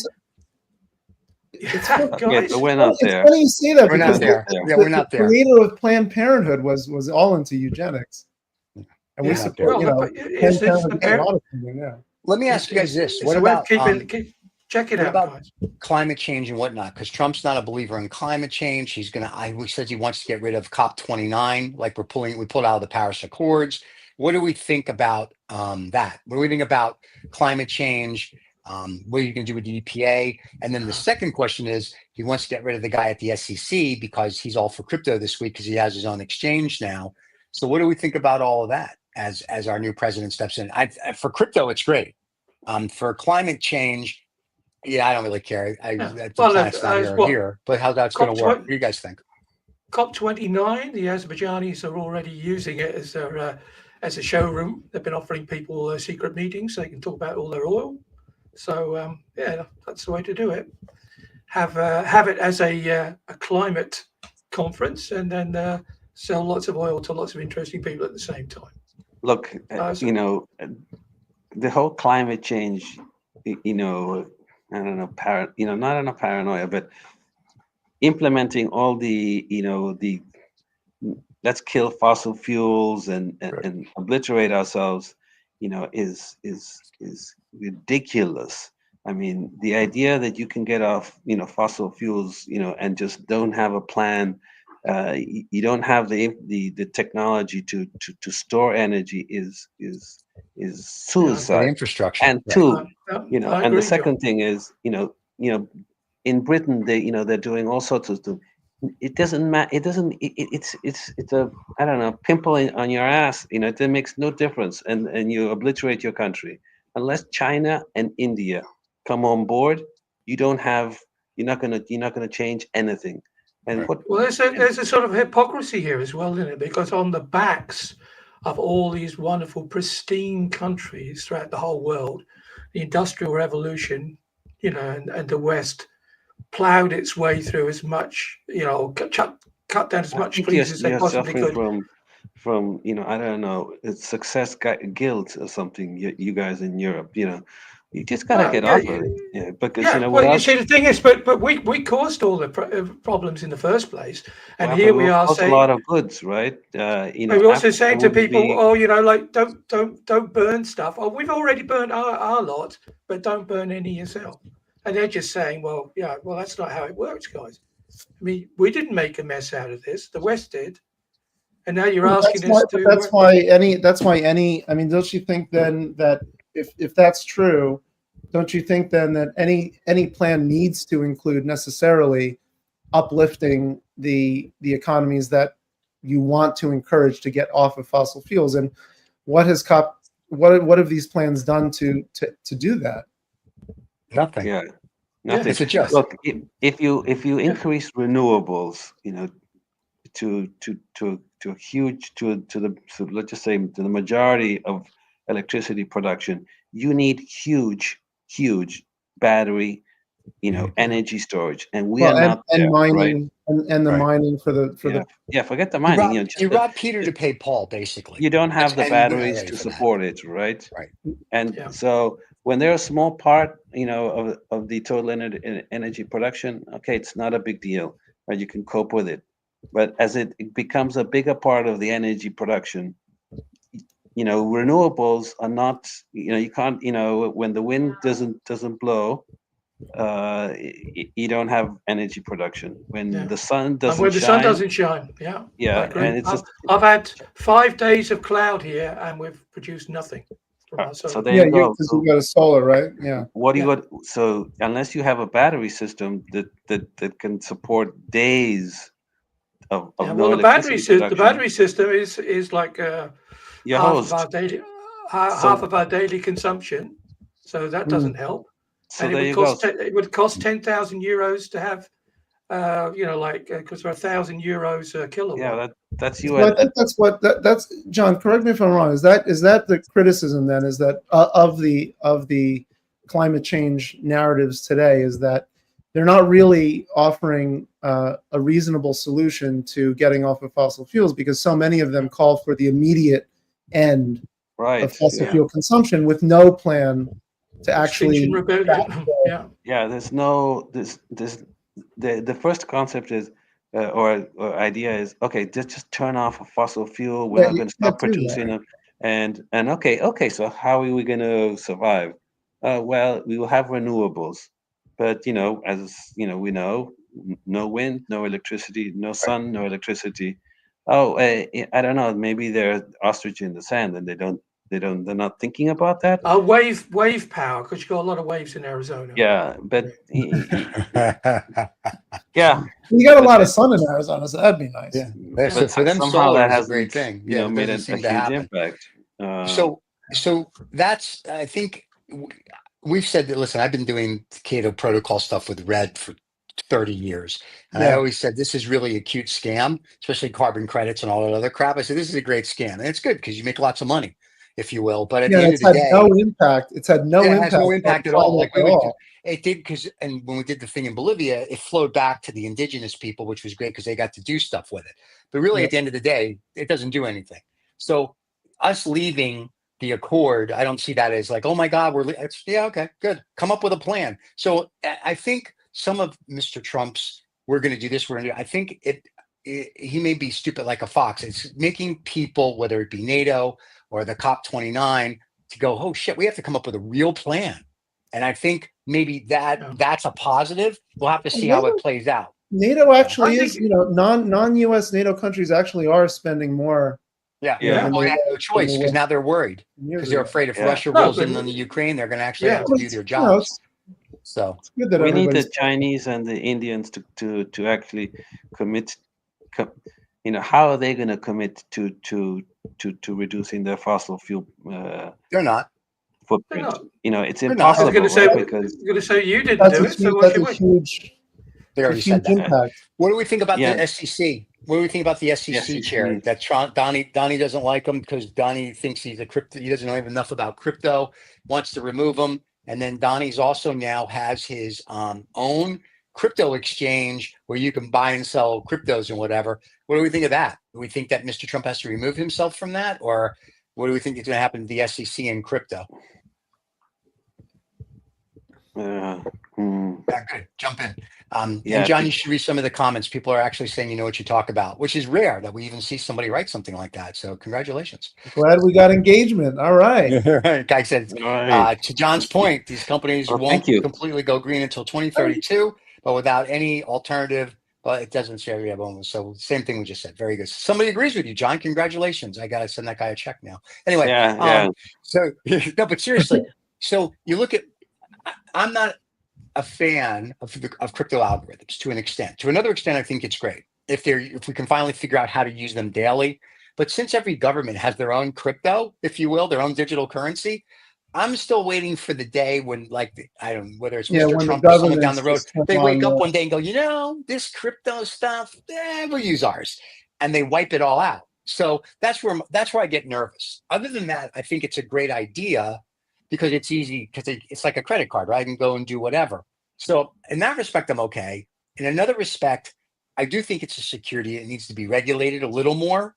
Okay, but we're not there. It's funny you say that We're because not there. Yeah, we're not the there. creator of Planned Parenthood was all into eugenics. And we support, Planned Parenthood has a lot of funding, yeah. Let me ask you guys this. What about check it what out, about guys. climate change and whatnot? Because Trump's not a believer in climate change. He's he says he wants to get rid of COP29, like we pulled out of the Paris Accords. What do we think about that? What do we think about climate change? What are you going to do with the EPA? And then the second question is, he wants to get rid of the guy at the SEC because he's all for crypto this week because he has his own exchange now. So what do we think about all of that as our new president steps in? For crypto, it's great. For climate change, yeah, I don't really care. The planet's not here, but how that's going to work? What do you guys think? COP29, the Azerbaijanis are already using it as a showroom. They've been offering people secret meetings so they can talk about all their oil. So yeah, that's the way to do it. Have it as a climate conference, and then sell lots of oil to lots of interesting people at the same time. Look, the whole climate change, I don't know, not enough paranoia, but implementing all the let's kill fossil fuels and obliterate ourselves, is ridiculous. I mean, the idea that you can get off, fossil fuels, and just don't have a plan, you don't have the technology to store energy is suicide. The infrastructure. And two, and the second thing is, in Britain they're doing all sorts of stuff. It doesn't matter. It doesn't. It's a, I don't know, pimple on your ass. It makes no difference, and you obliterate your country unless China and India come on board. You're not gonna change anything. And there's a sort of hypocrisy here as well, isn't it? Because on the backs of all these wonderful, pristine countries throughout the whole world, the Industrial Revolution, and the West plowed its way through as much, cut down as much trees as they possibly could. From I don't know, it's success guilt or something. You guys in Europe, you just gotta get off of it. Because you see, the thing is, but we caused all the problems in the first place, and here we are saying a lot of goods, right? We're also saying to people, like don't burn stuff. Oh, we've already burnt our lot, but don't burn any yourself. And they're just saying, well, that's not how it works, guys. I mean, we didn't make a mess out of this. The West did. And now you're asking us to. That's why any. I mean, don't you think then that if that's true, don't you think then that any plan needs to include necessarily uplifting the economies that you want to encourage to get off of fossil fuels? And what have these plans done to do that? Nothing. Yeah, nothing. It's a joke. Look, if you increase renewables, to a huge let's just say to the majority of electricity production, you need huge battery, energy storage, and we are not there, mining, and the Right. mining for the Forget the You mining. rob, Just you rob Peter to pay Paul, basically. you don't have the And batteries IRA to for that. support it, right? Right. And Yeah. so when they're a small part, of the total energy production, okay, it's not a big deal, right? You can cope with it. But as it becomes a bigger part of the energy production, renewables are not, you can't, when the wind doesn't blow, you don't have energy production. When Yeah. the sun And doesn't when the sun shine, doesn't shine, I agree. and it's just I've had 5 days of cloud here, and we've produced nothing from our so solar. there yeah, you go. because So you got a solar, right? Yeah. what do you Yeah. got? So unless you have a battery system that can support days of Yeah, no well, electricity the production, battery system is like your half of host. our daily half So of our daily consumption, so that Mm. doesn't help. so And there you go. it would cost 10,000 euros to have, because they're 1,000 euros a kilowatt. Yeah, that's you So I at think that's what that's John. Correct me if I'm wrong. Is that the criticism then? Is that of the climate change narratives today? Is that they're not really offering a reasonable solution to getting off of fossil fuels because so many of them call for the immediate end right. of fossil Yeah. fuel consumption with no plan to Extinction actually Rebellion. Yeah. Yeah, there's no this the first concept is or idea is okay, just turn off a fossil fuel. We're Yeah, not you going to can't stop do that. producing them. And okay, so how are we going to survive? Well, we will have renewables, but as we know, no wind, no electricity, no sun, no electricity. Oh, I don't know. Maybe they're ostrich in the sand, and they're not thinking about that. Wave power, because you've got a lot of waves in Arizona. Yeah, but yeah, You got a lot of sun in Arizona, so that'd be nice. Yeah. Yeah. So for them, somehow solar that is a hasn't great thing. Yeah, it made doesn't a seem to huge happen. impact. So that's, I think we've said that, listen, I've been doing Cato protocol stuff with Red for 30 years. And I Yeah. always said, this is really a cute scam, especially carbon credits and all that other crap. I said, this is a great scam. And it's good because you make lots of money, if you will. But at the Yeah, end of it's the had day, no impact. It's had no it impact. has no impact on at all. climate Like we at would do, all. it did because, and when we did the thing in Bolivia, it flowed back to the indigenous people, which was great because they got to do stuff with it. But really, Yeah. at the end of the day, it doesn't do anything. So us leaving the accord, I don't see that as like, oh my God, yeah, okay, good. Come up with a plan. So I think some of Mr. Trump's, we're going to do this, I think he may be stupid like a fox. It's making people, whether it be NATO or the COP29, to go, oh shit, we have to come up with a real plan. And I think maybe that's a positive. We'll have to see how it plays out. NATO actually I is, think- non-US NATO countries actually are spending more. Yeah. Yeah. Well, they have no choice because now they're worried because they're afraid if Yeah. Russia rolls in on the Ukraine, they're going to actually have to do their jobs. So It's good that We need the everybody's Chinese and the Indians to actually commit. How are they going to commit to reducing their fossil fuel they're not. footprint? They're not. It's They're not. I was impossible, going to say, right? Because you didn't that's do a it, so huge, why that's should a we? huge, They already huge said that. impact. What do we think about Yeah. the SEC? What do we think about the SEC chair? That Donnie doesn't like him because Donnie thinks he's a crypto. He doesn't know enough about crypto. Wants to remove him, and then Donnie's also now has his own crypto exchange where you can buy and sell cryptos and whatever. What do we think of that? Do we think that Mr. Trump has to remove himself from that, or what do we think is going to happen to the SEC and crypto? hmm. Yeah, good. Jump in. Yeah, and John, you should read some of the comments. People are actually saying, you know what you talk about, which is rare that we even see somebody write something like that. So congratulations. Glad we got engagement. All right. Guy said, All right. to John's point, these companies Well, won't thank you. completely go green until 2032, but without any alternative. Well, it doesn't say we have almost. So same thing we just said. Very good. Somebody agrees with you, John. Congratulations. I got to send that guy a check now. Anyway. Yeah. So no, but seriously. So you look at, I'm not a fan of crypto algorithms to an extent. To another extent, I think it's great if we can finally figure out how to use them daily. But since every government has their own crypto, if you will, their own digital currency, I'm still waiting for the day when, like, I don't know whether it's Mr. Trump or someone down the road, they wake up one day and go, this crypto stuff, we'll use ours, and they wipe it all out. So that's where I get nervous. Other than that, I think it's a great idea because it's easy, because it's like a credit card, right? I can go and do whatever. So in that respect, I'm okay. In another respect, I do think it's a security. It needs to be regulated a little more,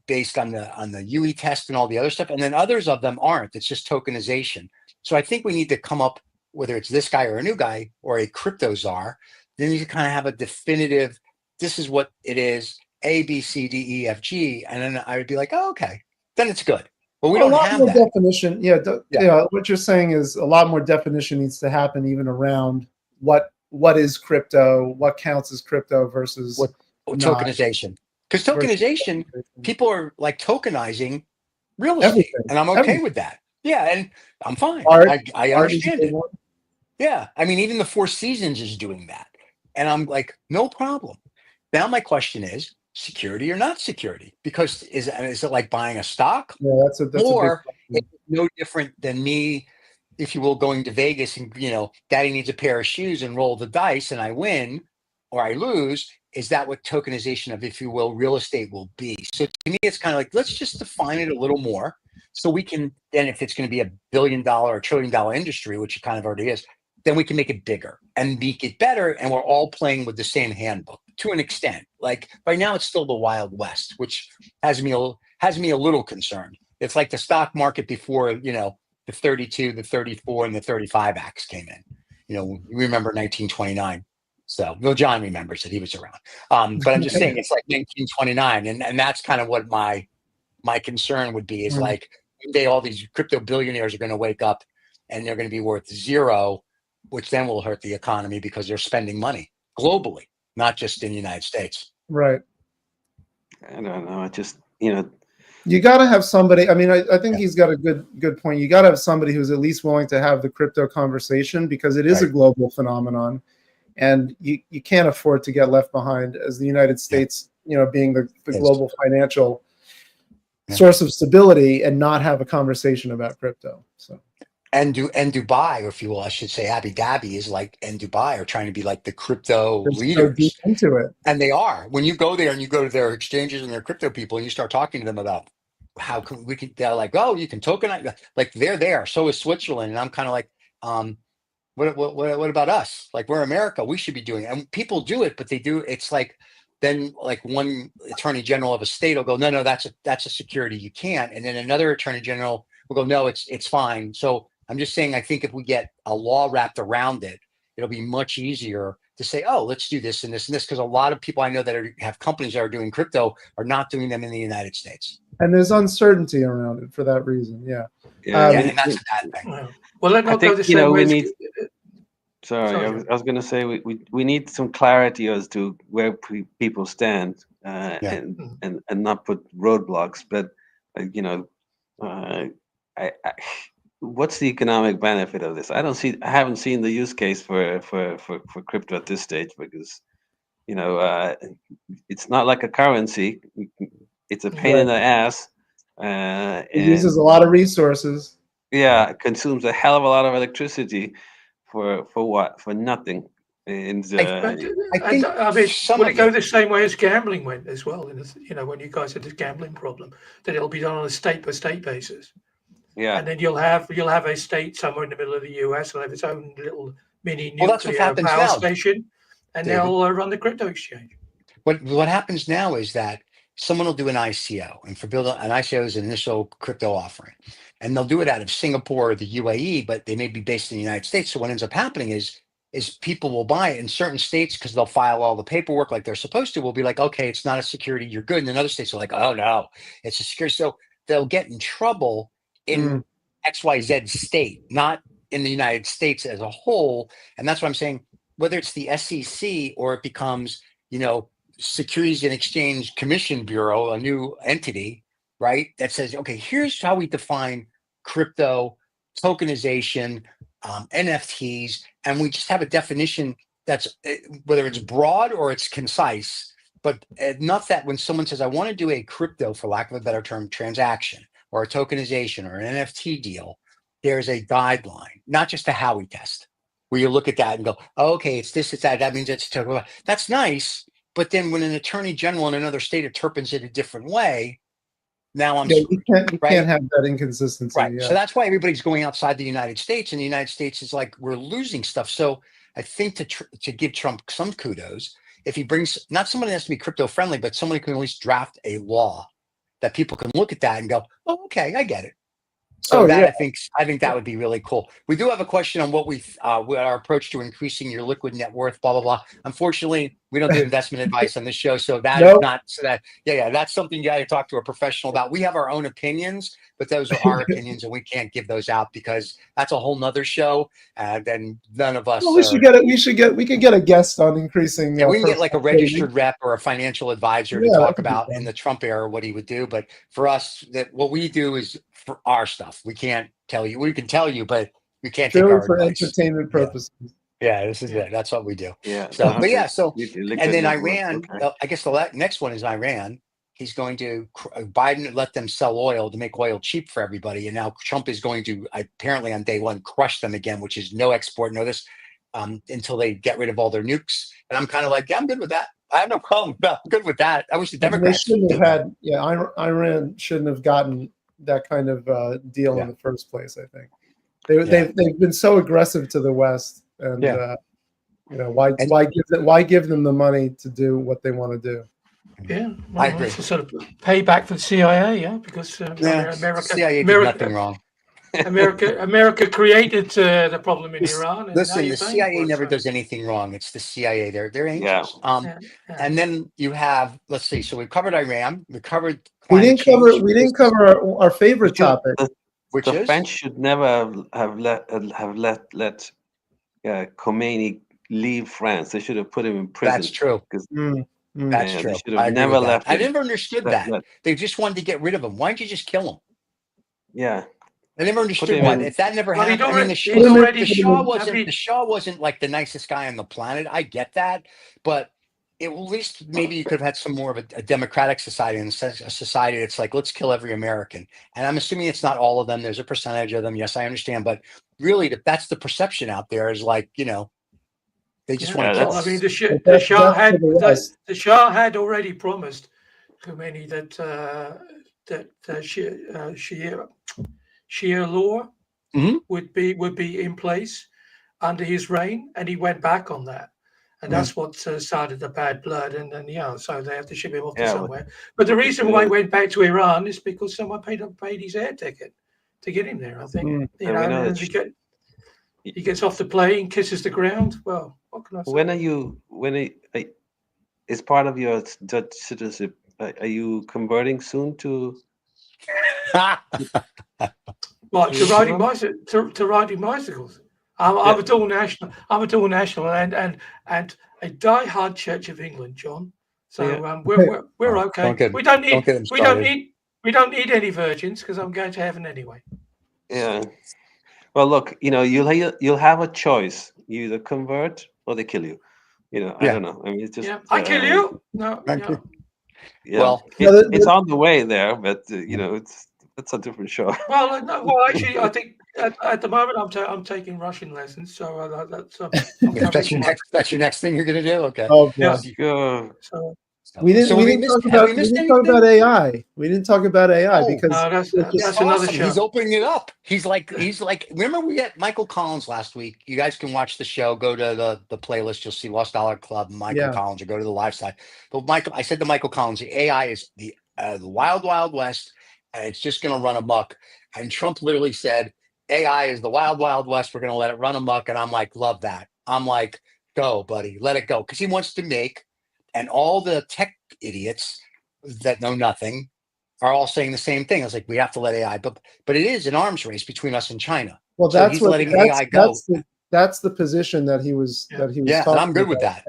based on the UE test and all the other stuff. And then others of them aren't. It's just tokenization. So I think we need to come up, whether it's this guy or a new guy or a crypto czar, then you kind of have a definitive, this is what it is, A, B, C, D, E, F, G. And then I would be like, oh, okay, then it's good. But we Well, don't a lot have more that. definition. Yeah, what you're saying is a lot more definition needs to happen even around what is crypto, what counts as crypto versus What not. tokenization. Because tokenization, people are like tokenizing real estate, Everything. and I'm okay Everything. with that. Yeah, and I'm fine. Art- I Art is a understand big it. one. Yeah, I mean, even the Four Seasons is doing that, and I'm like, no problem. Now my question is, security or not security? Because is it like buying a stock, Yeah, that's a big or question. it's no different than me, if you will, going to Vegas and Daddy needs a pair of shoes and roll the dice and I win or I lose. Is that what tokenization of, if you will, real estate will be? So to me, it's kind of like, let's just define it a little more so we can, then if it's going to be $1 billion or $1 trillion industry, which it kind of already is, then we can make it bigger and make it better. And we're all playing with the same handbook to an extent. Like right now, it's still the Wild West, which has me a little concerned. It's like the stock market before, the 32, the 34, and the 35 acts came in. We remember 1929. So, John remembers it. He was around. But I'm just saying it's like 1929. And that's kind of what my concern would be is like, one day all these crypto billionaires are going to wake up and they're going to be worth zero, which then will hurt the economy because they're spending money globally, not just in the United States. Right. I don't know. I just, You got to have somebody. I mean, I think he's got a good point. You got to have somebody who's at least willing to have the crypto conversation because it is a global phenomenon, and you can't afford to get left behind as the United States, being the global financial source of stability and not have a conversation about crypto. So. And Dubai, or if you will, I should say Abu Dhabi and Dubai are trying to be like the crypto leaders. So deep into it. And they are. When you go there and you go to their exchanges and their crypto people and you start talking to them about how can they're like, oh, you can tokenize, like they're there. So is Switzerland. And I'm kind of like, what about us? Like, we're America, we should be doing it. And people do it, but they do, it's like, then like one attorney general of a state will go, no, that's a security, you can't. And then another attorney general will go, no, it's fine. So I'm just saying, I think if we get a law wrapped around it, it'll be much easier to say, oh, let's do this and this and this. Because a lot of people I know that have companies that are doing crypto are not doing them in the United States. And there's uncertainty around it for that reason. Yeah. And that's a bad thing. Well, let's not go the same way. Sorry, I was going to say we need some clarity as to where people stand and not put roadblocks. But what's the economic benefit of this? I haven't seen the use case for crypto at this stage because it's not like a currency. It's a pain in the ass. It uses a lot of resources. Yeah, it consumes a hell of a lot of electricity for what? For nothing. And I think will it go the same way as gambling went as well? When you guys had this gambling problem, that it'll be done on a state by state basis. Yeah, and then you'll have a state somewhere in the middle of the US will have its own little mini nuclear power station, and they'll run the crypto exchange. What happens now is that someone will do an ICO, and an ICO is an initial crypto offering, and they'll do it out of Singapore or the UAE, but they may be based in the United States. So what ends up happening is people will buy it in certain states because they'll file all the paperwork like they're supposed to. Will be like, okay, it's not a security, you're good. And then other states are like, oh no, it's a security. So they'll get in trouble in XYZ state, not in the United States as a whole. And that's what I'm saying, whether it's the SEC or it becomes, Securities and Exchange Commission Bureau, a new entity, right? That says, okay, here's how we define crypto, tokenization, NFTs, and we just have a definition that's whether it's broad or it's concise, but enough that when someone says, I want to do a crypto, for lack of a better term, transaction, or a tokenization or an NFT deal, there's a guideline, not just a Howey test, where you look at that and go, oh, okay, it's this, it's that. That means it's that's nice. But then when an attorney general in another state interprets it a different way, now I'm you can't have that inconsistency. Right. Yeah. So that's why everybody's going outside the United States, and the United States is like, we're losing stuff. So I think to give Trump some kudos, if he brings not someone that has to be crypto friendly, but someone who can at least draft a law that people can look at that and go, oh, okay, I get it. So that I think that would be really cool. We do have a question on what what our approach to increasing your liquid net worth, blah blah blah. Unfortunately, we don't do investment advice on this show, so that is not that's something you got to talk to a professional about. We have our own opinions, but those are our opinions, and we can't give those out because that's a whole nother show. And then none of us. Well, we could get a guest on increasing. Yeah, we can get like a registered rep or a financial advisor to talk about in the Trump era what he would do. But for us, what we do is for our stuff. We can't tell you. We can tell you, but we can't take our for advice. Entertainment purposes. Yeah, this is it. That's what we do. Yeah. So, no, but yeah, okay. so and then Iran. Okay. I guess the next one is Iran. He's going to Biden let them sell oil to make oil cheap for everybody, and now Trump is going to apparently on day one crush them again, which is no export, no this, until they get rid of all their nukes. And I'm kind of like, yeah, I'm good with that. I have no problem. I'm good with that. I wish the Democrats shouldn't have had. Yeah, Iran shouldn't have gotten that kind of deal in the first place. I think they've been so aggressive to the West, and why give them the money to do what they want to do? Yeah, well, I agree. It's a sort of payback for the CIA, because CIA did nothing wrong. America created the problem in Iran. And Listen, the CIA never does anything wrong. It's the CIA. They're angels. And then you have, let's see. So we covered Iran. We covered. We didn't cover our favorite topic, which the French should never have let Khomeini leave France. They should have put him in prison. That's true. That's true. I never left. I never understood that. They just wanted to get rid of him. Why didn't you just kill him? Yeah. I never understood why. If that never happened, I mean, the Shah wasn't like the nicest guy on the planet. I get that, but at least maybe you could have had some more of a democratic society and a society that's like, let's kill every American. And I'm assuming it's not all of them. There's a percentage of them. Yes, I understand, but really, that's the perception out there. Is like, they just want to kill us. I mean, the Shah had already promised Khomeini that Sharia law would be in place under his reign, and he went back on that, and that's what started the bad blood, and then so they have to ship him off to somewhere. But the reason why he went back to Iran is because someone paid his air ticket to get him there. I think he gets off the plane, kisses the ground. Well, what can I say? Is part of your Dutch citizenship? Are you converting soon to? What, to riding bicycles? I'm a dual national. And a die-hard Church of England, John. So we're okay. We don't need any virgins because I'm going to heaven anyway. Yeah. Well, look, you'll have a choice. You either convert or they kill you. I don't know. I mean, it's just. I kill you. No. Yeah. Well, it's on the way there, but it's a different show. Well, no. Well, actually, I think at the moment I'm taking Russian lessons, so that's your next thing you're going to do. Okay. Oh, yeah. So we didn't talk about AI. We didn't talk about AI because that's another show. He's opening it up. He's like. Remember we had Michael Collins last week. You guys can watch the show. Go to the playlist. You'll see Lost Dollar Club, Michael Collins, or go to the live side. But I said to Michael Collins, the AI is the wild, wild west. And it's just going to run amok. And Trump literally said, AI is the wild, wild west. We're going to let it run amok. And I'm like, love that. I'm like, go, buddy, let it go. Because he wants to make, and all the tech idiots that know nothing are all saying the same thing. I was like, we have to let AI, but it is an arms race between us and China. Well, that's AI go. That's the position that he was. Yeah, and I'm good with that.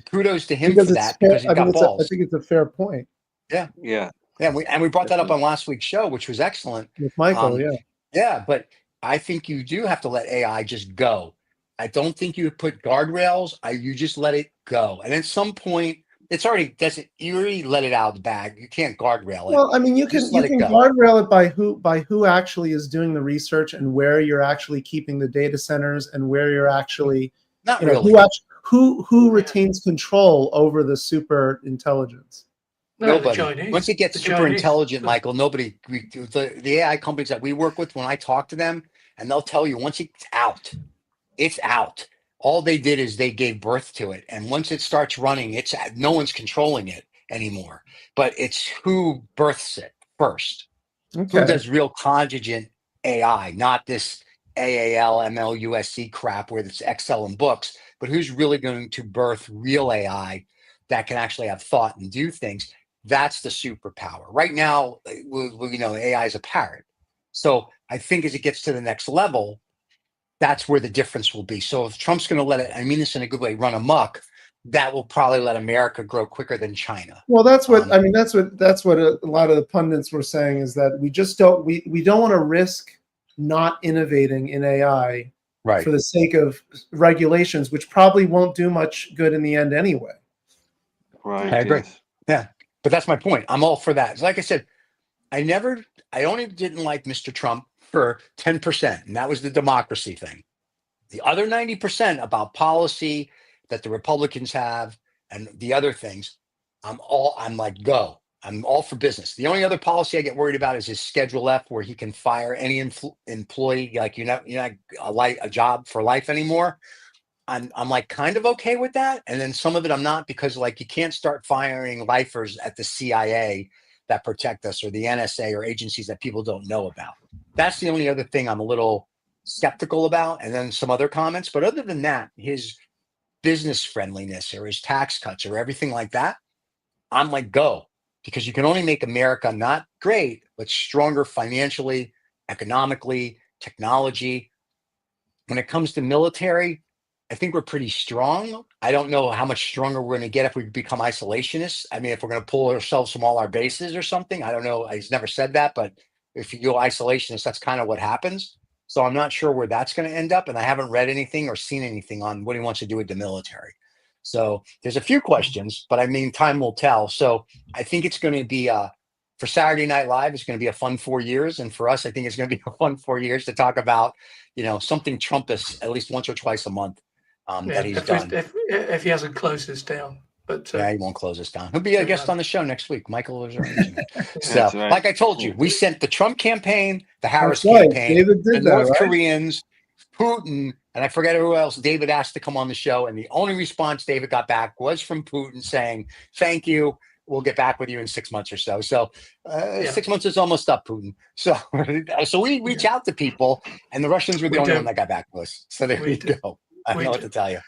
Kudos to him for that because he's got balls. I think it's a fair point. Yeah. Yeah. Yeah, we brought that up on last week's show, which was excellent. With Michael, Yeah, but I think you do have to let AI just go. I don't think you put guardrails. You just let it go. And at some point, you already let it out of the bag. You can't guardrail it. Well, I mean, you can guardrail it by who actually is doing the research and where you're actually keeping the data centers and where you're actually who retains control over the super intelligence. Nobody. Once it gets super intelligent, Michael, nobody. The AI companies that we work with, when I talk to them, and they'll tell you once it's out, all they did is they gave birth to it. And once it starts running, it's no one's controlling it anymore. But it's who births it first. Who Okay. does real contingent AI, not this AAL, MLUSC crap where it's Excel and books, but who's really going to birth real AI that can actually have thought and do things? That's the superpower. Right now, AI is a parrot. So I think as it gets to the next level, that's where the difference will be. So if Trump's going to let it, I mean this in a good way, run amok, that will probably let America grow quicker than China. Well, that's what I mean. That's what a lot of the pundits were saying, is that we just don't want to risk not innovating in AI Right. for the sake of regulations, which probably won't do much good in the end anyway. Right. I agree. Yes. Yeah. But that's my point. I'm all for that. Like I said, I only didn't like Mr. Trump for 10%, and that was the democracy thing. The other 90% about policy that the Republicans have and the other things, I'm like, go. I'm all for business. The only other policy I get worried about is his Schedule F, where he can fire any employee, like you're not a job for life anymore. I'm like kind of okay with that. And then some of it I'm not, because like you can't start firing lifers at the CIA that protect us, or the NSA, or agencies that people don't know about. That's the only other thing I'm a little skeptical about. And then some other comments. But other than that, his business friendliness or his tax cuts or everything like that, I'm like, go. Because you can only make America not great, but stronger financially, economically, technology. When it comes to military, I think we're pretty strong. I don't know how much stronger we're going to get if we become isolationists. I mean, if we're going to pull ourselves from all our bases or something, I don't know. He's never said that, but if you go isolationist, that's kind of what happens. So I'm not sure where that's going to end up. And I haven't read anything or seen anything on what he wants to do with the military. So there's a few questions, but I mean, time will tell. So I think it's going to be for Saturday Night Live, it's going to be a fun 4 years. And for us, I think it's going to be a fun 4 years to talk about, something Trumpist at least once or twice a month that he's done. If he hasn't closed this down. But yeah, he won't close us down. He'll be a guest on the show next week. Michael is arranging it. So, right. like I told you, we sent the Trump campaign, the Harris That's right. campaign, David did the that, North right? Koreans, Putin, and I forget who else. David asked to come on the show, and the only response David got back was from Putin saying, "Thank you. We'll get back with you in 6 months or so." So 6 months is almost up, Putin. So we reach out to people, and the Russians were the only one that got back to us. So there you go. I don't know what to tell you.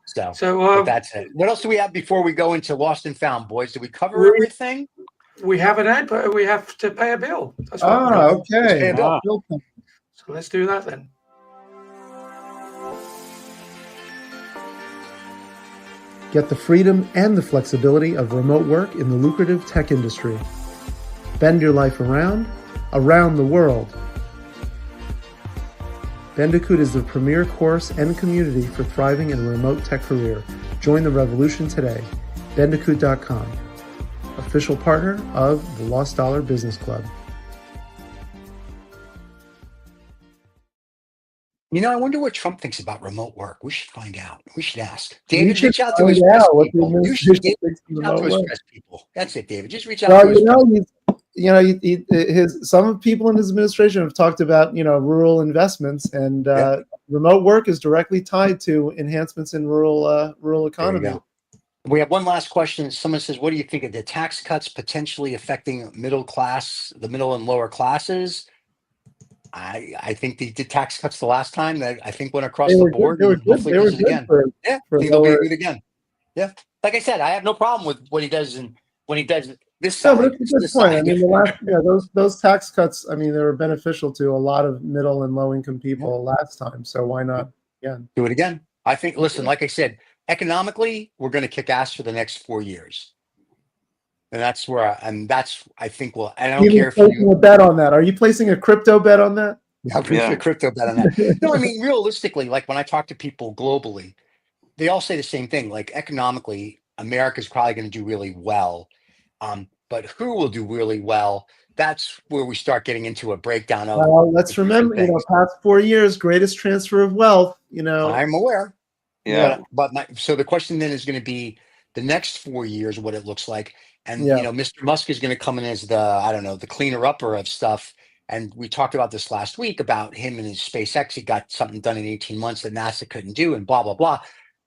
So but that's it. What else do we have before we go into Lost and Found, boys? Did we cover everything? We have an ad, but we have to pay a bill. That's what we're doing. Okay. Pay a bill. So let's do that then. Get the freedom and the flexibility of remote work in the lucrative tech industry. Bend your life around the world. Bandicoot is the premier course and community for thriving in a remote tech career. Join the revolution today. Bandicoot.com, official partner of the Lost Dollar Business Club. I wonder what Trump thinks about remote work. We should find out. We should ask. David, reach out to his press people. You should reach out to his press people. That's it, David. Just reach out to his press people. Some people in his administration have talked about, rural investments, and remote work is directly tied to enhancements in rural economy. We have one last question. Someone says, what do you think of the tax cuts potentially affecting the middle and lower classes? I think they did tax cuts the last time that I think went across the board. They were good. They were good again. I think they'll be good again. Yeah. Like I said, I have no problem with what he does when he does this side. No, but it's a good point. I mean, those tax cuts, I mean, they were beneficial to a lot of middle and low income people last time. So why not again? Do it again. I think, listen, like I said, economically, we're going to kick ass for the next 4 years. And that's where, I think, I don't care if you a bet on that. Are you placing a crypto bet on that? Yeah, I'm placing a crypto bet on that. No, I mean, realistically, like when I talk to people globally, they all say the same thing. Like economically, America's probably going to do really well. But who will do really well? That's where we start getting into a breakdown of. Well, let's remember, past 4 years, greatest transfer of wealth. I'm aware. Yeah. But so the question then is going to be the next 4 years, what it looks like. And, Mr. Musk is going to come in as the cleaner upper of stuff. And we talked about this last week about him and his SpaceX. He got something done in 18 months that NASA couldn't do, and blah, blah, blah.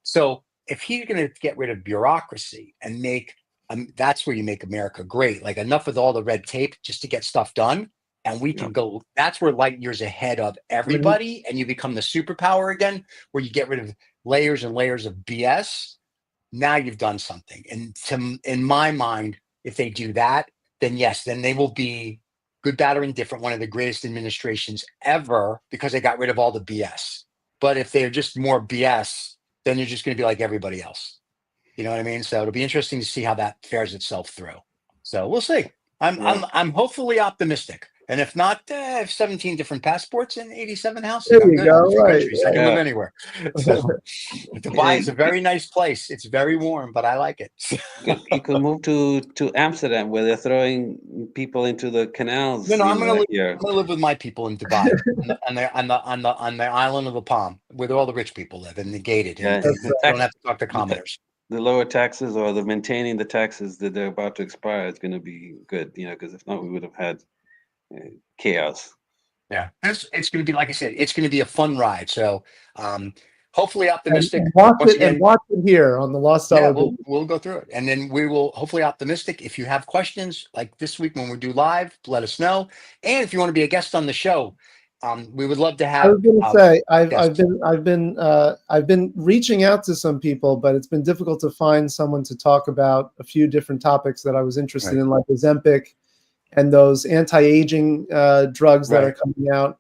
So if he's going to get rid of bureaucracy and make, that's where you make America great. Like enough with all the red tape just to get stuff done. And we can go, that's where light years ahead of everybody. And you become the superpower again, where you get rid of layers and layers of BS. Now you've done something. And in my mind, if they do that, then yes, then they will be good, bad, or indifferent, one of the greatest administrations ever because they got rid of all the BS. But if they're just more BS, then you're just going to be like everybody else. You know what I mean? So it'll be interesting to see how that fares itself through. So we'll see. I'm hopefully optimistic. And if not, I have 17 different passports and 87 houses. There I'm you good. go, Three right. countries. I can live anywhere. So, Dubai is a very nice place. It's very warm, but I like it. You could move to Amsterdam, where they're throwing people into the canals. No, I'm going here. to live with my people in Dubai, on the island of the Palm, where all the rich people live, and negated. Yeah, And they don't have to talk to commoners. The lower taxes or the maintaining the taxes that they're about to expire is going to be good, because if not, we would have had chaos. Yeah, it's going to be, like I said, it's going to be a fun ride. So hopefully optimistic. And watch it here on the Lost Dollar. Yeah, we'll go through it, and then we will hopefully optimistic. If you have questions like this week when we do live, let us know. And if you want to be a guest on the show, we would love to have. I was going to say I've been reaching out to some people, but it's been difficult to find someone to talk about a few different topics that I was interested in, like Ozempic and those anti-aging drugs that are coming out.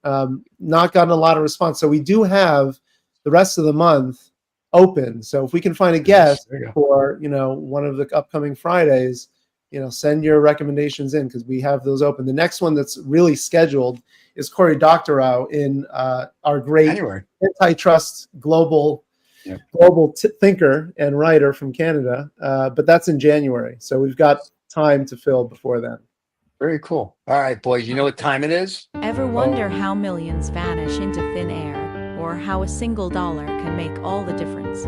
Not gotten a lot of response. So we do have the rest of the month open. So if we can find a guest for, one of the upcoming Fridays, send your recommendations in, because we have those open. The next one that's really scheduled is Cory Doctorow in our great antitrust global thinker and writer from Canada. But that's in January. So we've got time to fill before then. Very cool. All right, boys, you know what time it is? Ever wonder how millions vanish into thin air, or how a single dollar can make all the difference?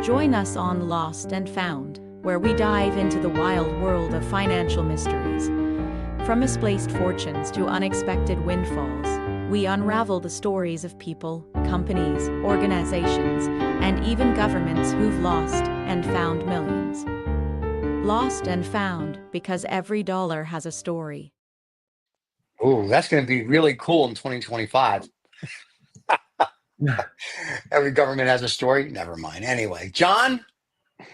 Join us on Lost and Found, where we dive into the wild world of financial mysteries. From misplaced fortunes to unexpected windfalls, we unravel the stories of people, companies, organizations, and even governments who've lost and found millions. Lost and Found, because every dollar has a story. Oh, that's going to be really cool in 2025. Every government has a story. Never mind. Anyway, John,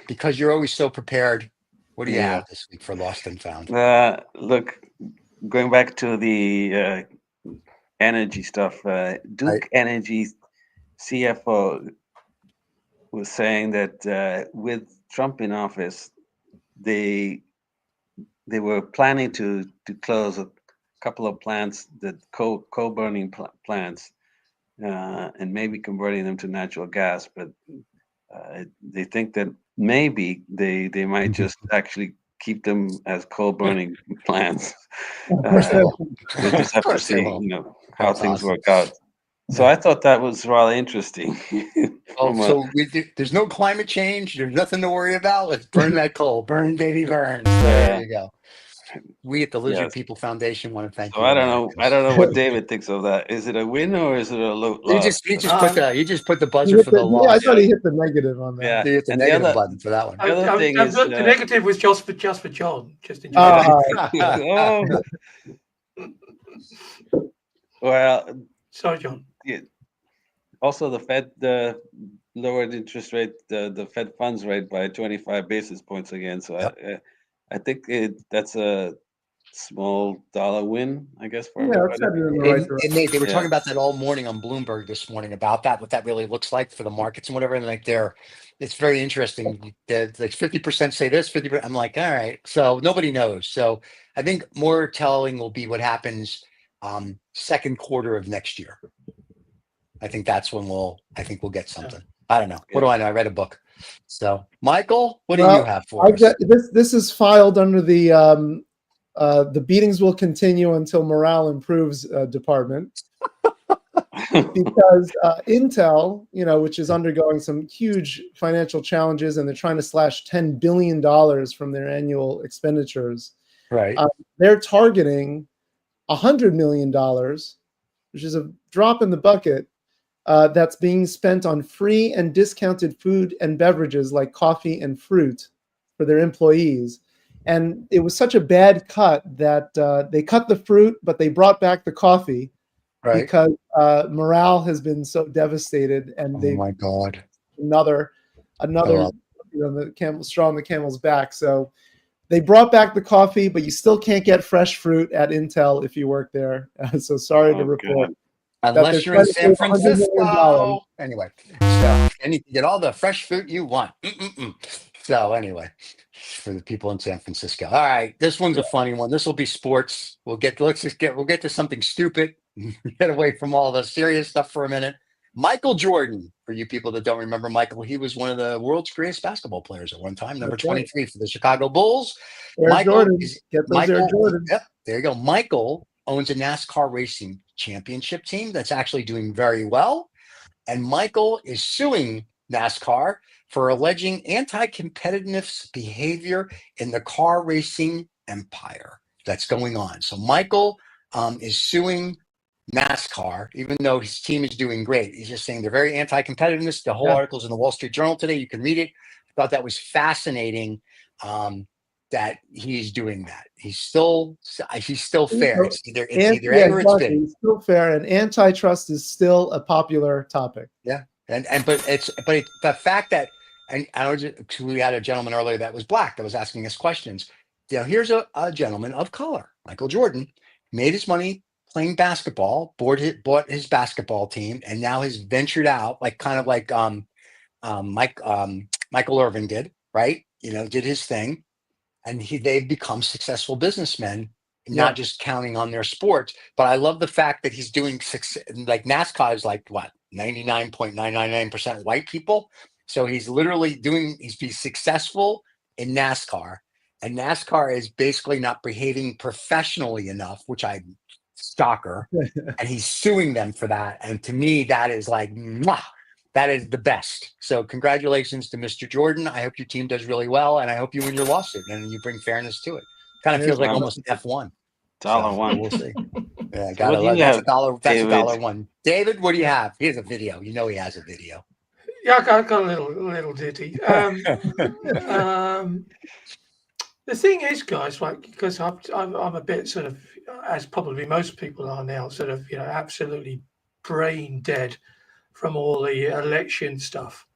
because you're always so prepared, what do you have this week for Lost and Found? Look, going back to the energy stuff, Duke Energy CFO was saying that with Trump in office, they were planning to close a couple of plants, that coal-burning plants, and maybe converting them to natural gas. But they think that maybe they might just actually keep them as coal-burning plants. They just have to see, how things work out. So I thought that was rather interesting. There's no climate change. There's nothing to worry about. Let's burn that coal. Burn, baby, burn. So there you go. We at the Lizard People Foundation want to thank you. I don't know what David thinks of that. Is it a win or is it a loss? You just put the buzzer for the loss. I thought he hit the negative on that. Yeah, he hit the negative button for that one. The other thing is the negative was just for John. Just in general. Well, sorry, John. Yeah. Also, the Fed lowered interest rate, the Fed funds rate by 25 basis points again. So I think that's a small dollar win, I guess, for everybody. They were talking about that all morning on Bloomberg this morning about that, what that really looks like for the markets and whatever. And it's very interesting. Like 50% say this, 50%. I'm like, all right. So nobody knows. So I think more telling will be what happens second quarter of next year. I think that's when we'll get something. I don't know. What do I know? I read a book. So, Michael, what do you have for us? This is filed under the beatings will continue until morale improves department. Because Intel, which is undergoing some huge financial challenges, and they're trying to slash $10 billion from their annual expenditures. Right. They're targeting $100 million, which is a drop in the bucket, that's being spent on free and discounted food and beverages like coffee and fruit for their employees. And it was such a bad cut that they cut the fruit, but they brought back the coffee because morale has been so devastated. And Oh my God. Another the straw on the camel's back. So they brought back the coffee, but you still can't get fresh fruit at Intel if you work there. So sorry to report. Unless you're in San Francisco. Anyway, so and you can get all the fresh fruit you want. So anyway, for the people in San Francisco. All right, this one's a funny one. This will be sports. We'll get to something stupid. Get away from all the serious stuff for a minute. Michael Jordan, for you people that don't remember Michael, he was one of the world's greatest basketball players at one time, number 23 for the Chicago Bulls. Air Jordan. Air Jordan. Yep, there you go. Michael owns a NASCAR racing championship team that's actually doing very well. And Michael is suing NASCAR for alleging anti-competitiveness behavior in the car racing empire that's going on. So Michael is suing NASCAR, even though his team is doing great. He's just saying they're very anti-competitiveness. The whole article's in the Wall Street Journal today. You can read it. I thought that was fascinating. That he's doing that. He's still fair. It's either A or it's B. He's still fair, and antitrust is still a popular topic. Yeah, but the fact that we had a gentleman earlier that was black that was asking us questions. Here's a gentleman of color, Michael Jordan, made his money playing basketball, bought his basketball team, and now has ventured out, Michael Irvin did, right? Did his thing. And they've become successful businessmen, not just counting on their sport. But I love the fact that he's doing like NASCAR is like what 99.999% white people. So he's literally he's successful in NASCAR, and NASCAR is basically not behaving professionally enough, which shocker. And he's suing them for that. And to me, that is like, mwah, that is the best. So congratulations to Mr. Jordan. I hope your team does really well, and I hope you win your lawsuit and you bring fairness to it. Kind of feels like almost F1. $1. We'll see. Yeah, that's $1. David, what do you have? He has a video. He has a video. Yeah, I got a little ditty. The thing is, guys, like, because I'm a bit sort of, as probably most people are now, sort of, absolutely brain dead from all the election stuff.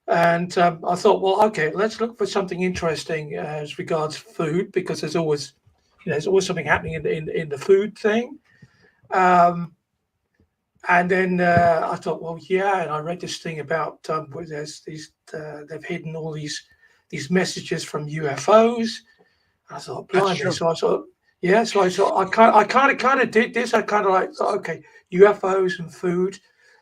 And I thought, well, okay, let's look for something interesting as regards food, because there's always something happening in the food thing. And then I thought, well, yeah, and I read this thing about where there's these they've hidden all these messages from UFOs. I thought, blimey. So I thought, yeah. So I thought I kind of did this. I kind of thought, okay, UFOs and food.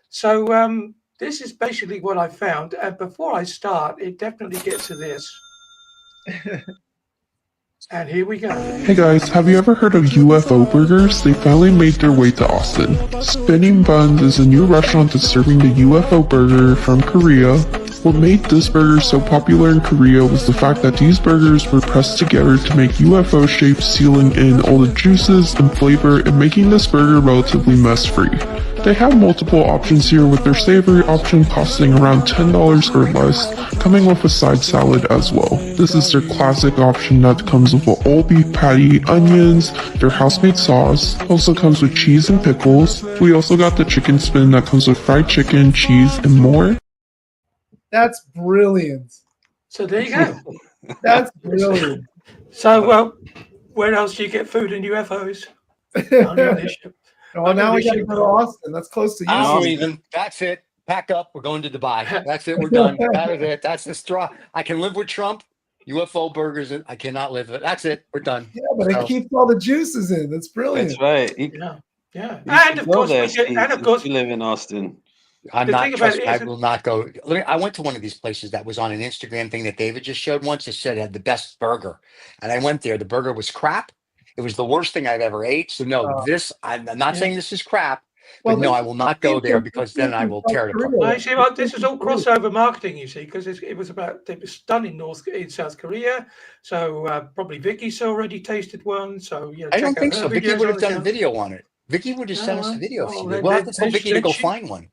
So this is basically what I found. And before I start, it definitely gets to this. And here we go. Hey guys, have you ever heard of UFO burgers? They finally made their way to Austin. Spinning Buns is a new restaurant that's serving the UFO burger from Korea. What made this burger so popular in Korea was the fact that these burgers were pressed together to make UFO shapes, sealing in all the juices and flavor and making this burger relatively mess-free. They have multiple options here, with their savory option costing around $10 or less, coming with a side salad as well. This is their classic option that comes with an all beef patty, onions, their house-made sauce, also comes with cheese and pickles. We also got the chicken spin that comes with fried chicken, cheese, and more. That's brilliant. So there you go. That's brilliant. So, where else do you get food and UFOs? Only on this ship. Well, now we got to go to Austin. That's close to you. I'm leaving. That's it. Pack up. We're going to Dubai. That's it. We're done. That is it. That's the straw. I can live with Trump. UFO burgers. I cannot live with it. That's it. We're done. Yeah, but it keeps all the juices in. That's brilliant. That's right. Yeah. And of course, you live in Austin. I will not go. I went to one of these places that was on an Instagram thing that David just showed once. It said it had the best burger. And I went there. The burger was crap. It was the worst thing I've ever ate. So no, I'm not saying this is crap, But no, this- I will not go there because then I will tear it apart. No, you see what this is all crossover marketing, you see, because it was done in South Korea. So probably Vicky's already tasted one. So I don't think so. Vicky Vicky would have done a video on it. Vicky would have sent us a video. If she did. We'll have to tell Vicky to go find one.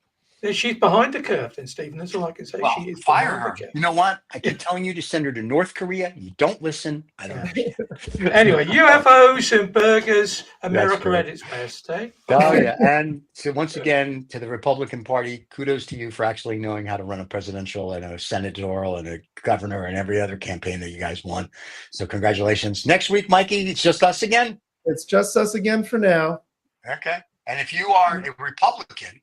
She's behind the curve, then, Stephen. That's all I can say. Well, She is fire behind her. the curve. You know what? I keep telling you to send her to North Korea. You don't listen. I don't understand. Anyway, UFOs and burgers, America right. at its best, eh? Oh yeah, and so once again to the Republican Party, kudos to you for actually knowing how to run a presidential and a senatorial and a governor and every other campaign that you guys won. So congratulations. Next week, Mikey, it's just us again. It's just us again for now. Okay. And if you are a Republican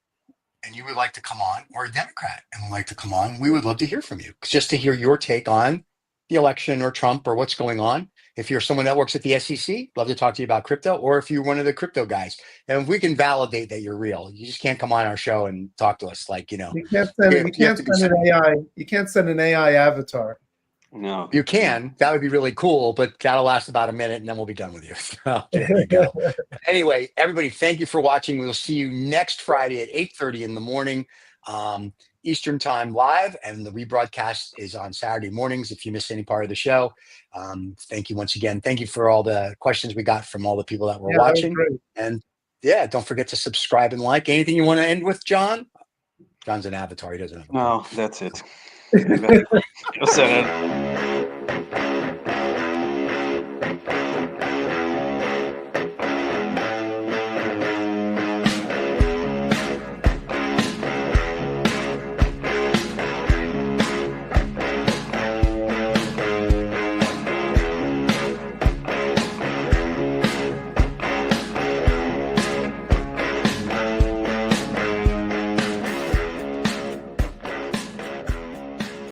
and you would like to come on, or a Democrat and would like to come on, we would love to hear from you, just to hear your take on the election or Trump or what's going on. If you're someone that works at the SEC, love to talk to you about crypto, or if you're one of the crypto guys. And if we can validate that you're real, you just can't come on our show and talk to us like, You can't send an AI. You can't send an AI avatar. No. You can. That would be really cool, but that'll last about a minute and then we'll be done with you. So there you go. Anyway, everybody, thank you for watching. We'll see you next Friday at 8:30 in the morning, Eastern time live, and the rebroadcast is on Saturday mornings if you miss any part of the show. Thank you once again. Thank you for all the questions we got from all the people that were watching. And yeah, don't forget to subscribe and like. Anything you want to end with, John? John's an avatar. He doesn't have No, that's it.